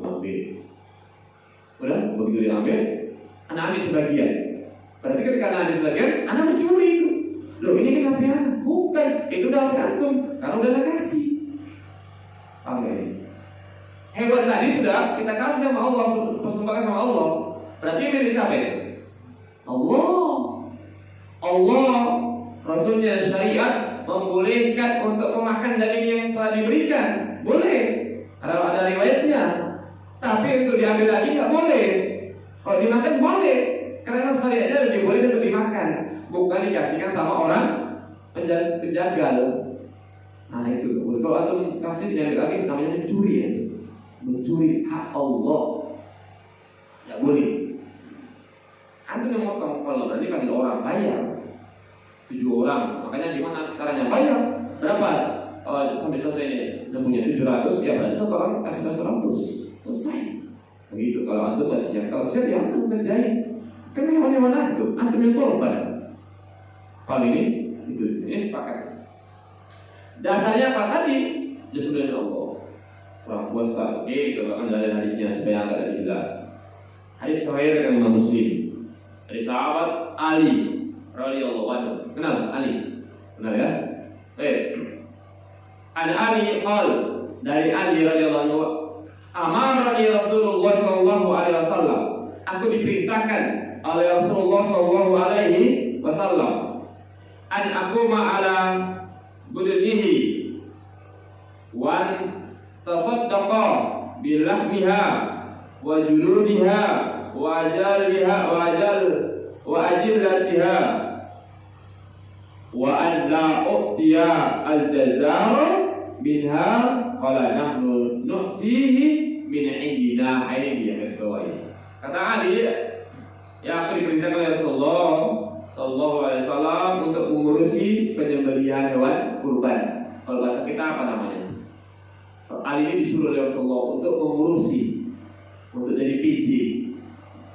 Ambil. Udah, begitu diambil, anak ambil sebagian. Berarti ketika anak ambil sebagian, anak mencuri itu. Loh, ini kan HP anak. Bukan, itu udah HP antum. Karena udah anak kasih. Oke. Hewan tadi sudah kita kasih sama Allah, persembahkan sama Allah. Berarti milik siapa itu? Allah, Rasulnya syariat membolehkan untuk memakan daging yang telah diberikan. Boleh, kalau ada riwayatnya. Tapi untuk diambil lagi nggak boleh. Kalau dimakan boleh, karena syariatnya lebih boleh untuk dimakan, bukan dikasihkan sama orang penjagal. Nah itu, kalau antum kasih diambil lagi namanya mencuri ya. Mencuri hak Allah. Tidak boleh. Antum yang motong, kalau berarti panggil orang bayar 7 orang. Makanya gimana caranya bayar? Berapa? Sampai selesai ini punya 700, ya berarti 1 orang kasih 100. Selesai. Begitu. Kalau antum nggak siap, kalau siap ya antum kerjain. Kan hewan-hewan antum yang korban. Paham ini? Itu. Ini sepakat. Dasarnya apa tadi? Disembelih Allah. Orang puasa, oke, kita akan dari hadisnya supaya agak lebih jelas. Hadis sahih dari Imam Muslim. Dari sahabat Ali radhiyallahu anhu. Kenal Ali? Kenal ya? An Ali qala, dari Ali radhiyallahu anhu, amarani Rasulullah sallallahu alaihi wasallam. Aku diperintahkan oleh Rasulullah sallallahu alaihi wasallam an aquma ala budunihi wa tasaddaqa bilahmiha wa juludiha wa ajillatiha wa an la u'tiya al-jazaa minha qala nahnu nu'tihi min indina. Ini dia kesesuaian. Kata Ali, ya aku diperintahkan oleh Rasulullah sallallahu alaihi wasallam untuk mengurusi penyembelihan hewan kurban. Kalau bahasa kita apa namanya? Ali ini disuruh oleh Rasulullah untuk mengurusi, untuk jadi PJ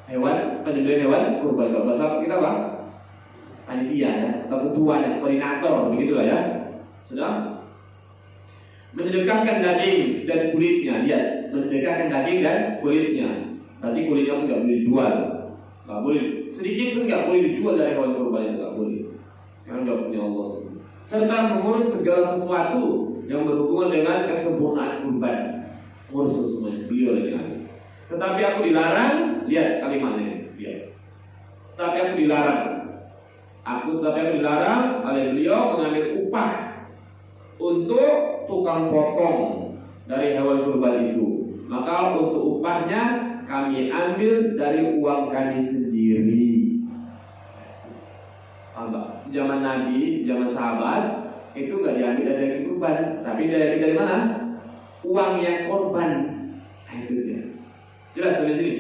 hewan, penyembelihan hewan kurban. Kalau bahasa kita apa? Panitia ya, atau ketuanya, koordinator, begitulah ya. Sudah? Menyedekahkan daging dan kulitnya. Lihat, menyedekahkan daging dan kulitnya. Nanti kulitnya pun nggak boleh dijual, nggak boleh sedikit pun nggak boleh dijual dari hewan kurban itu, nggak boleh. Karena udah punya Allah. Serta mengurus segala sesuatu yang berhubungan dengan kesempurnaan kurban. Urus semuanya, beliau lagi. Tetapi aku dilarang, lihat kalimatnya, lihat. Tetapi aku dilarang. Tapi aku dilarang oleh beliau mengambil upah untuk tukang potong dari hewan kurban itu. Maka untuk upahnya kami ambil dari uang kami sendiri. Zaman Nabi, zaman sahabat itu nggak diambil dari daging kurban, tapi dari mana? Uang yang korban. Nah, itu dia. Jelas sampai sini?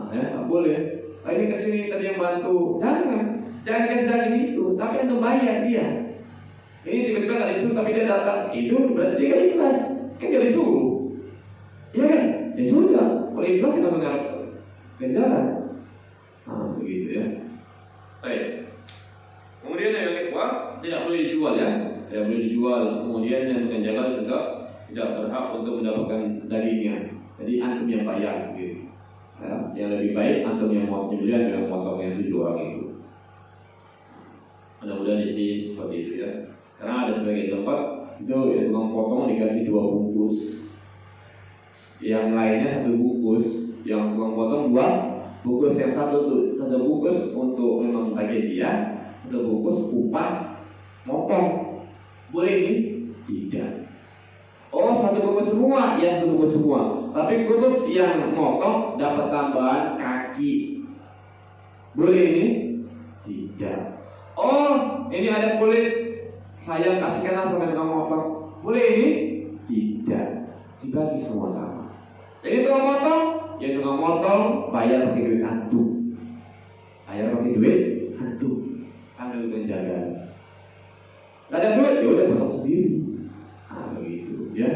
Ya, nggak boleh. Ini kesini tadi yang bantu, jangan kasih daging itu, tapi untuk bayar dia. Ini tiba-tiba nggak disuruh, tapi dia datang, itu berarti dia nggak ikhlas, kan dia disuruh, ya kan? Ya sudah, kalau ikhlas kita punya ganjaran. Begitu ya. Baik. Kemudian yang kedua, tidak boleh dijual ya, tidak boleh dijual. Kemudian yang menjaga juga tidak berhak untuk mendapatkan dagingnya. Jadi antum yang bayar sendiri. Ya, yang lebih baik antum yang mau menyembelih yang potongnya 7 orang itu. Mudah-mudahan di sini seperti itu ya. Karena ada sebagian tempat itu ya, tukang potong dikasih 2 bungkus, yang lainnya 1 bungkus, yang tukang potong 2 bungkus, yang satu bungkus untuk memang bagian dia, 1 bungkus upah motong. Boleh ini? Tidak. Oh, 1 bungkus semua, ya 1 bungkus semua. Tapi khusus yang motong dapat tambahan kaki. Boleh ini? Tidak. Oh, ini ada kulit, saya kasihkan sama tukang motong. Boleh ini? Tidak. Dibagi semua sama. Jadi tukang motong, ya tukang motong bayar pakai duit antum. Bayar pakai duit antum. Ambil penjaga. Gak ada duit, ya udah potong sendiri. Begitu ya.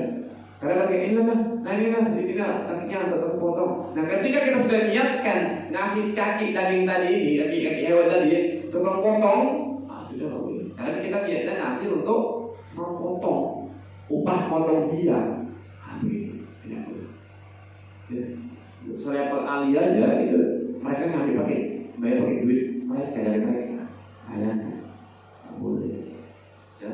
Karena pakai ini lah, nah ini lah sedikitnya kakinya untuk potong. Nah ketika kita sudah niatkan ngasih kaki daging tadi ini, kaki hewan tadi, tukang potong, sudah nggak boleh. Karena kita niatnya ngasih untuk memotong, upah potong dia. Begitu, tidak boleh. Ya. Selevel Ali aja itu mereka ngambil bayar pakai duit mereka dari mereka. Nggak boleh. Ya,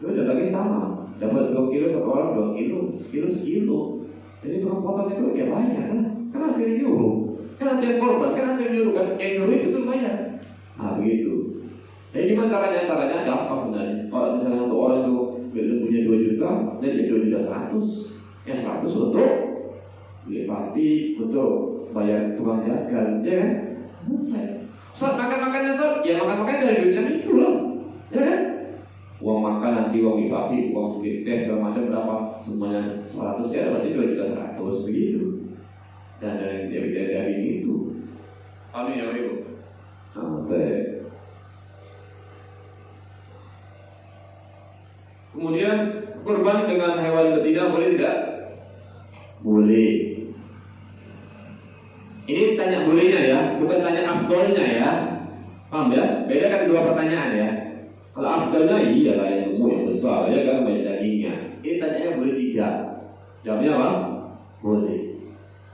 udah bagi sama. Dapat 2 kilo 1 orang 2 kilo, sekilo. Jadi tukang potong itu ya banyak kan? Kan ada yang nyuruh, kan ada yang korban, kan ada yang nyuruh kan? Yang nyuruh itu suruh bayar. Begitu. Jadi gimana caranya gampang sebenarnya. Kalau misalnya untuk orang itu punya 2 juta, jadi 2 juta 100, ya 100 untuk beli pasti untuk bayar tukang jagal, ya kan? Selesai. Saat makan-makannya ya makan-makan dari duitnya itu loh, ya kan? Uang makan nanti, uang dipasi, uang tes segala macam berapa, semuanya 100 ya berarti 2 juta 100 begitu. Dan dari itu, amin ya ibu. Kemudian kurban dengan hewan betina boleh tidak? Boleh. Ini tanya bolehnya ya, bukan tanya afdolnya ya. Paham ya? Beda kan 2 pertanyaan ya. Kalau afdalnya iya lah yang gemuk yang besar ya kan banyak dagingnya. Ini tanyanya boleh tidak? Jawabnya apa? Boleh.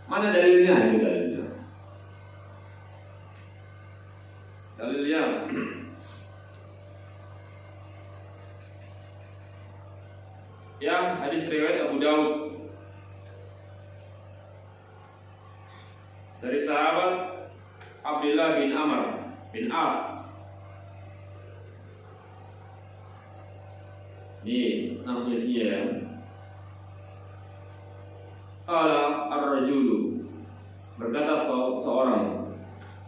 Mana dalilnya? Itu dalilnya. Dalilnya ya, hadis riwayat Abu Daud dari sahabat Abdullah bin Amr bin As. Ini langsung isinya ya. Qala ar-rajulu, berkata seorang,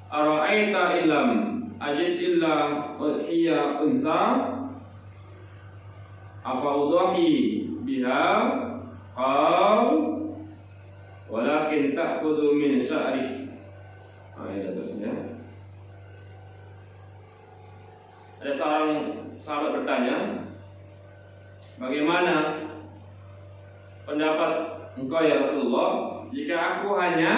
ara'aita illam ajid illa udhiya unsa afa udahi biha qal walakin ta'khudhu min sya'rik. Ayat terusnya. Ada seorang sahabat bertanya, bagaimana pendapat engkau ya Rasulullah jika aku hanya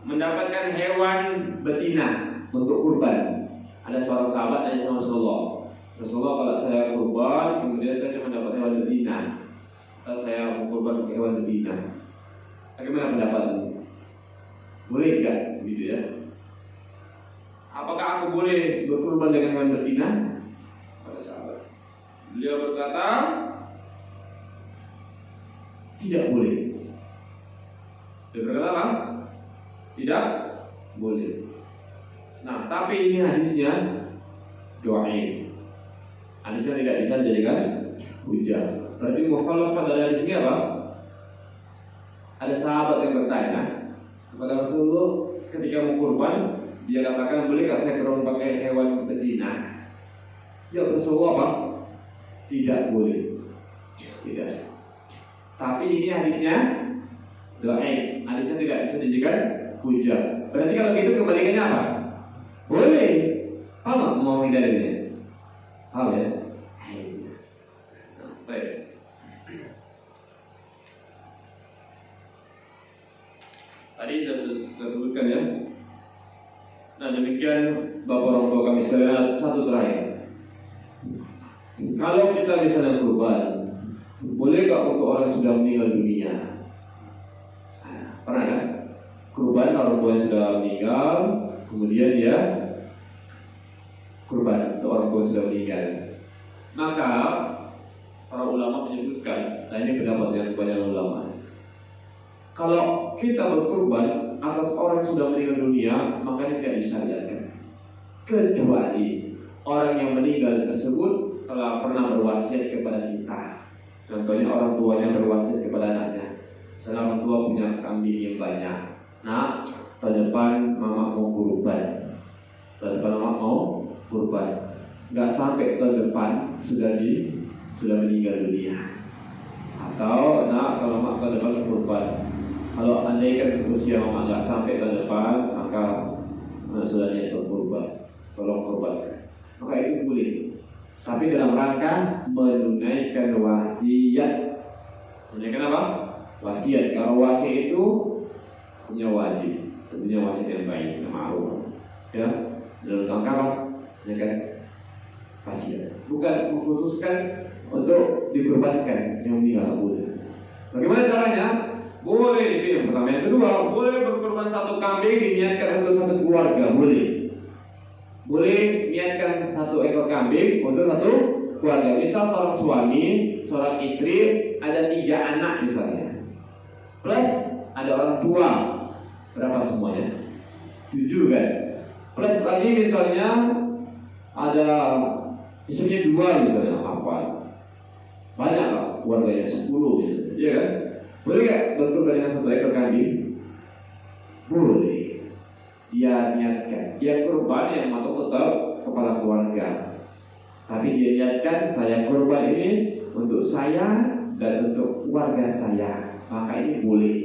mendapatkan hewan betina untuk kurban? Ada seorang sahabat tanya sama Rasulullah, kalau saya kurban kemudian saya cuma dapat hewan betina, atau saya mau kurban pakai hewan betina, bagaimana pendapatmu? Boleh enggak gitu ya? Apakah aku boleh berkurban dengan hewan betina? Kata sahabat. Beliau berkata, tidak boleh. Dia berkata apa? Tidak boleh. Nah, tapi ini hadisnya dhaif. Hadisnya tidak bisa dijadikan hujah. Berarti mukhalafah dari hadis ini apa? Ada sahabat yang bertanya kepada Rasulullah ketika mau kurban, dia katakan, bolehkah saya kurban pakai hewan betina? Jawab Rasulullah apa? Tidak boleh. Tidak. Tapi ini hadisnya dhaif. Hadisnya tidak bisa dijadikan hujah. Berarti kalau gitu kebalikannya apa? Boleh. Paham mau dalilnya? Paham ya? Baik. Tadi sudah sebutkan ya. Nah, demikian Bapak orang tua kami sekalian. Satu terakhir. Kalau kita misalnya kurban, bolehkah untuk orang yang sudah meninggal dunia? Pernah kan? Kurban orang tua yang sudah meninggal, kemudian dia kurban untuk orang tua yang sudah meninggal. Maka para ulama menyebutkan, nah ini pendapat yang kebanyakan ulama, kalau kita berkurban atas orang yang sudah meninggal dunia, maka ini tidak disyariatkan, kecuali orang yang meninggal tersebut telah pernah berwasiat kepada kita. Contohnya orang tuanya berwasiat kepada anaknya, misalnya orang tua punya kambing yang banyak, nah tahun depan mama mau kurban, tahun depan mama mau kurban, nggak sampai tahun depan sudah meninggal dunia. Atau nah kalau mama tahun depan kurban, kalau andaikan usia mama nggak sampai tahun depan, maka sudah niat kurban, tolong kurbankan. Maka itu boleh, tapi dalam rangka menunaikan wasiat. Menunaikan apa? Wasiat. Kalau wasiat itu punya wajib, tentunya wasiat yang baik, yang ma'ruf. Ya, dalam rangka apa? Menunaikan wasiat. Bukan mengkhususkan untuk dikurbankan yang meninggal, boleh. Bagaimana caranya? Boleh itu yang pertama. Yang kedua, boleh berkurban satu kambing diniatkan untuk satu keluarga, boleh. Boleh niatkan satu ekor kambing untuk satu keluarga. Misal seorang suami, seorang istri, ada 3 anak misalnya, plus ada orang tua, berapa semuanya? 7 kan? Plus lagi misalnya ada istrinya 2 misalnya, apa? Banyak lah keluarganya, 10 misalnya, iya kan? Boleh gak berkurban dengan satu ekor kambing? Boleh. Dia niatkan, dia kurban yang masuk tetap kepala keluarga, tapi dia niatkan saya kurban ini untuk saya dan untuk keluarga saya, maka ini boleh.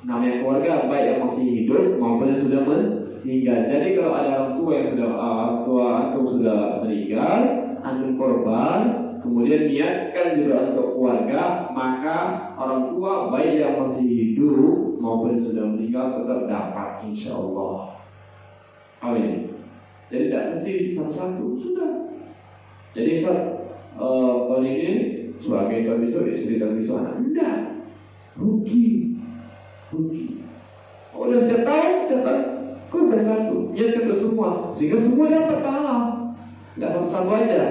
Namanya keluarga baik yang masih hidup maupun yang sudah meninggal. Jadi kalau ada orang tua yang sudah antum sudah meninggal, antum kurban, kemudian niatkan juga untuk keluarga, maka orang tua baik yang masih hidup maupun sudah meninggal tetap dapat, insya Allah. Amin. Jadi tidak mesti satu-satu, sudah. Jadi tahun ini sebagai tahun besok istri, tahun besok anak, enggak. rugi. Udah setiap tahun kurban satu, niatkan untuk semua, sehingga semua dapat pahala, nggak satu-satu aja.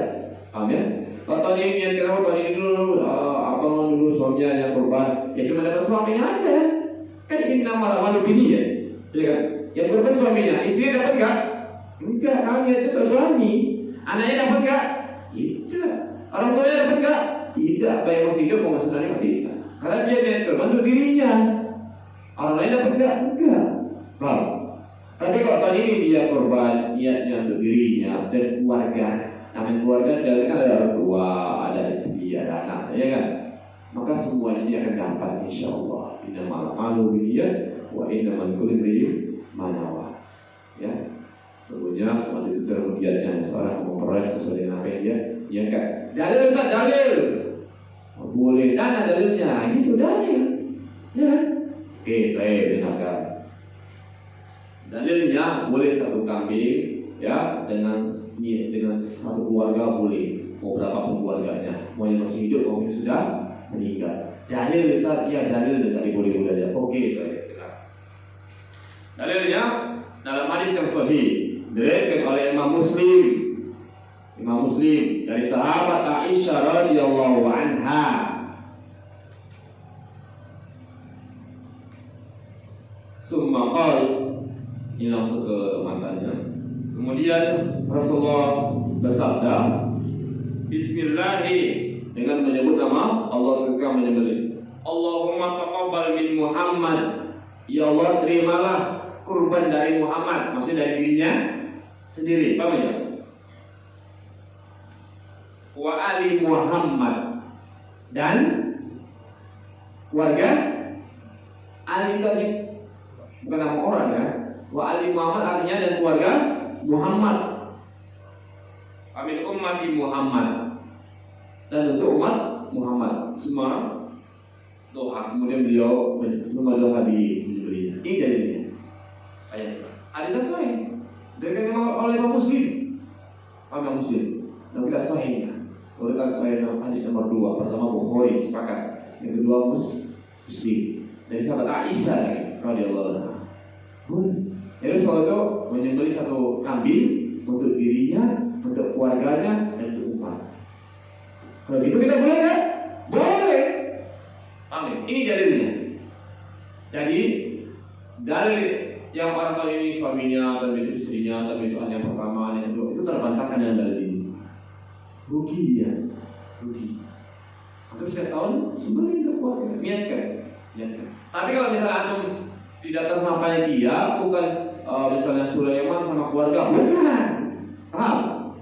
Paham ya? Kalau tahun ini niatkan apa, tahun ini dulu abang dulu suaminya yang kurban, ya cuma dapat suaminya aja. Kan ini nama malu bini ya, kan? Yang kurban suaminya, istrinya dapat nggak? Enggak, kami itu untuk suami. Anaknya dapat nggak? Tidak. Orang tuanya dapat nggak? Tidak. Baik masih hidup mau masih nanti mati. Karena dia niat kurban untuk dirinya. Orang lain dapat nggak? Enggak. Paham? Tapi kalau tahun ini dia kurban niatnya untuk dirinya dan keluarga. Namanya keluarga kan ada orang tua, ada istri, ada anak, ya kan? Maka semuanya dia akan dapat insya Allah. Innamal a'malu binniyat wa innamal likulli imrin ma nawa. Ya. Sebetulnya semua itu terlihatnya seorang memperoleh sesuai dengan apa yang dia niatkan. Dalil Ustaz, dalil. Boleh dan ada dalilnya. Itu dalil. Ya. Oke, baik, dengarkan. Dalilnya boleh satu kambing ya dengan satu keluarga boleh, mau berapapun keluarganya, mau yang masih hidup maupun sudah meninggal. Dalil Ustaz, ya dalil dan tadi boleh aja. Oke, baik. Dalilnya dalam hadis yang sahih diriwayatkan oleh Imam Muslim dari sahabat Aisyah radhiyallahu anha. Summa qala, ini langsung ke matanya. Kemudian Rasulullah bersabda, Bismillahi, dengan menyebut nama Allah ketika menyembelih. Allahumma taqabbal min Muhammad. Ya Allah, terimalah kurban dari Muhammad, maksudnya dari dirinya sendiri, paham ya? Wa ali Muhammad, dan keluarga Ali tadi bukan nama orang ya. Wa ali Muhammad artinya dan keluarga Muhammad. Amin ummati Muhammad, dan untuk umat Muhammad semua doa. Kemudian beliau doa di beliau. Ini dalilnya. Ayat ada sesuai dengan oleh Imam Muslim. Imam Muslim. Dan kita sahihnya. Oleh kan saya dalam hadis nomor 2. Pertama Bukhari sepakat. Yang kedua Muslim. Dari sahabat Aisyah lagi radhiyallahu anha. Jadi soal itu menyembelih satu kambing untuk dirinya, untuk keluarganya, dan untuk umat. Kalau gitu kita boleh kan? Boleh. Amin. Ini dalilnya. Jadi dalil yang orang tahu ini suaminya atau besok istrinya atau besok yang pertama yang kedua itu terbantahkan dengan dalil ini. Rugi dia, rugi. Atau setiap tahun sembelih untuk keluarga, niatkan. Tapi kalau misalnya antum tidak tersampainya dia, bukan misalnya Sulaiman sama keluarga, bukan. Paham?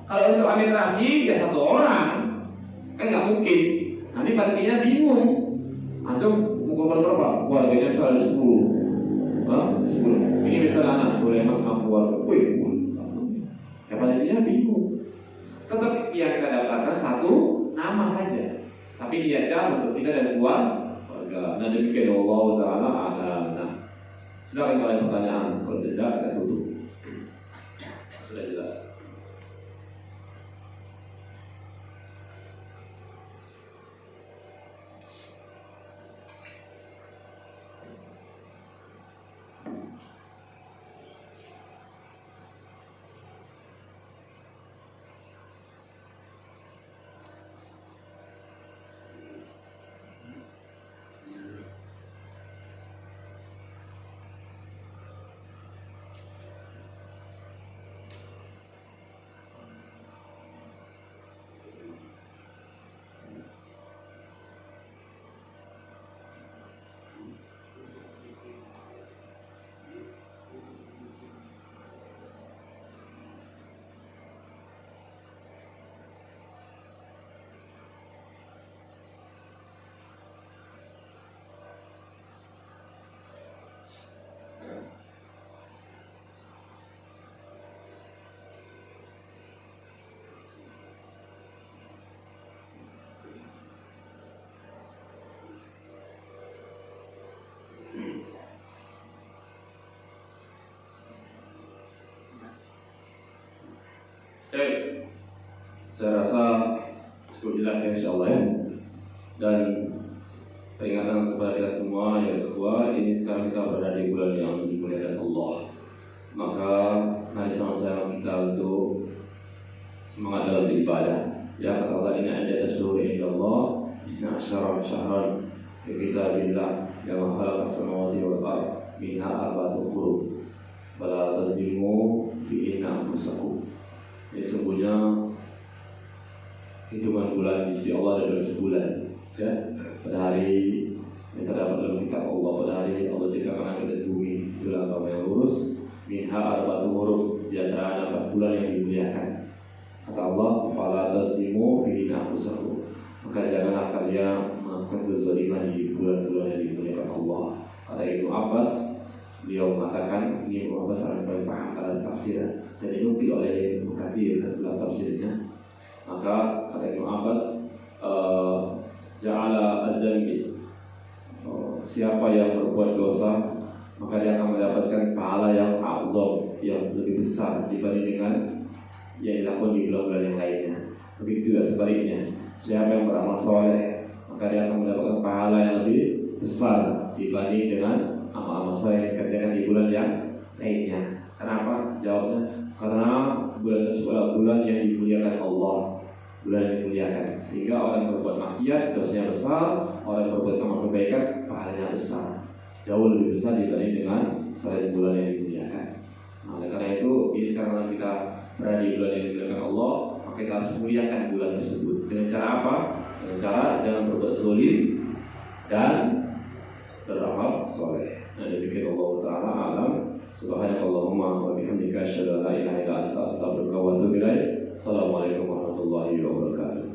Kalau untuk administrasi ya satu orang, kan nggak mungkin. Nanti panitinya bingung. Antum mau berapa? Keluarganya misalnya 10. 10. Ini misalnya anak Sulaiman sama keluarga, ya panitinya bingung. Tetap yang kita daftarkan satu nama saja, tapi niatnya untuk kita dan keluarga. Nah demikian Allah Taala ada. Nah, silakan kalau ada pertanyaan. Kalau tidak kita tutup. Sudah jelas. Baik, saya rasa cukup jelas ya insyaallah ya. Dan peringatan kepada kita semua ya ikhwah, ini sekarang kita berada di bulan yang dimuliakan Allah. Maka mari sama-sama kita untuk semangat dalam beribadah. Ya kata Allah, ini ada syuhuri inda Allah isna asyara syahran fi kitabillah ya ma khalaqas samawati wal ardh minha arba'atun hurum fala tazlimu fihinna anfusakum. Ini sungguhnya hitungan bulan di sisi Allah adalah sebulan. Ya, pada hari yang terdapat dalam kitab Allah, pada hari Allah ciptakan langit dan bumi, itulah agama yang lurus. Minha arba'atun hurum, di antara 4 bulan yang dimuliakan. Kata Allah, fala tazlimu fihinna anfusakum. Maka janganlah kalian melakukan kezaliman di bulan-bulan yang dimuliakan Allah. Kata Ibnu Abbas, beliau mengatakan, ini Ibnu Abbas orang paling paham dalam tafsir dan dinukil oleh Ibnu Katsir dalam tafsirnya. Maka kata Ibnu Abbas, ja'ala ad-dambi, siapa yang berbuat dosa maka dia akan mendapatkan pahala yang azam, yang lebih besar dibanding dengan yang dilakukan di bulan-bulan yang lainnya. Begitu juga sebaliknya, siapa yang beramal soleh maka dia akan mendapatkan pahala yang lebih besar dibanding dengan amal-amal soleh yang dikerjakan di bulan yang lainnya. Kenapa? Jawabnya, karena bulan tersebut adalah bulan yang dimuliakan Allah, bulan yang dimuliakan, sehingga orang yang berbuat maksiat dosanya besar, orang yang berbuat amal kebaikan pahalanya besar, jauh lebih besar dibanding dengan selain bulan yang dimuliakan. Nah, oleh karena itu, ini sekarang kita berada di bulan yang dimuliakan Allah, maka kita harus muliakan bulan tersebut. Dengan cara apa? Dengan cara jangan berbuat zalim dan beramal soleh. Nah, demikian Allah Taala alam. Subhanakallahumma wa bihamdika asyhadu an la ilaha illa anta astaghfiruka wa atubu ilaik. Assalamualaikum warahmatullahi wabarakatuh.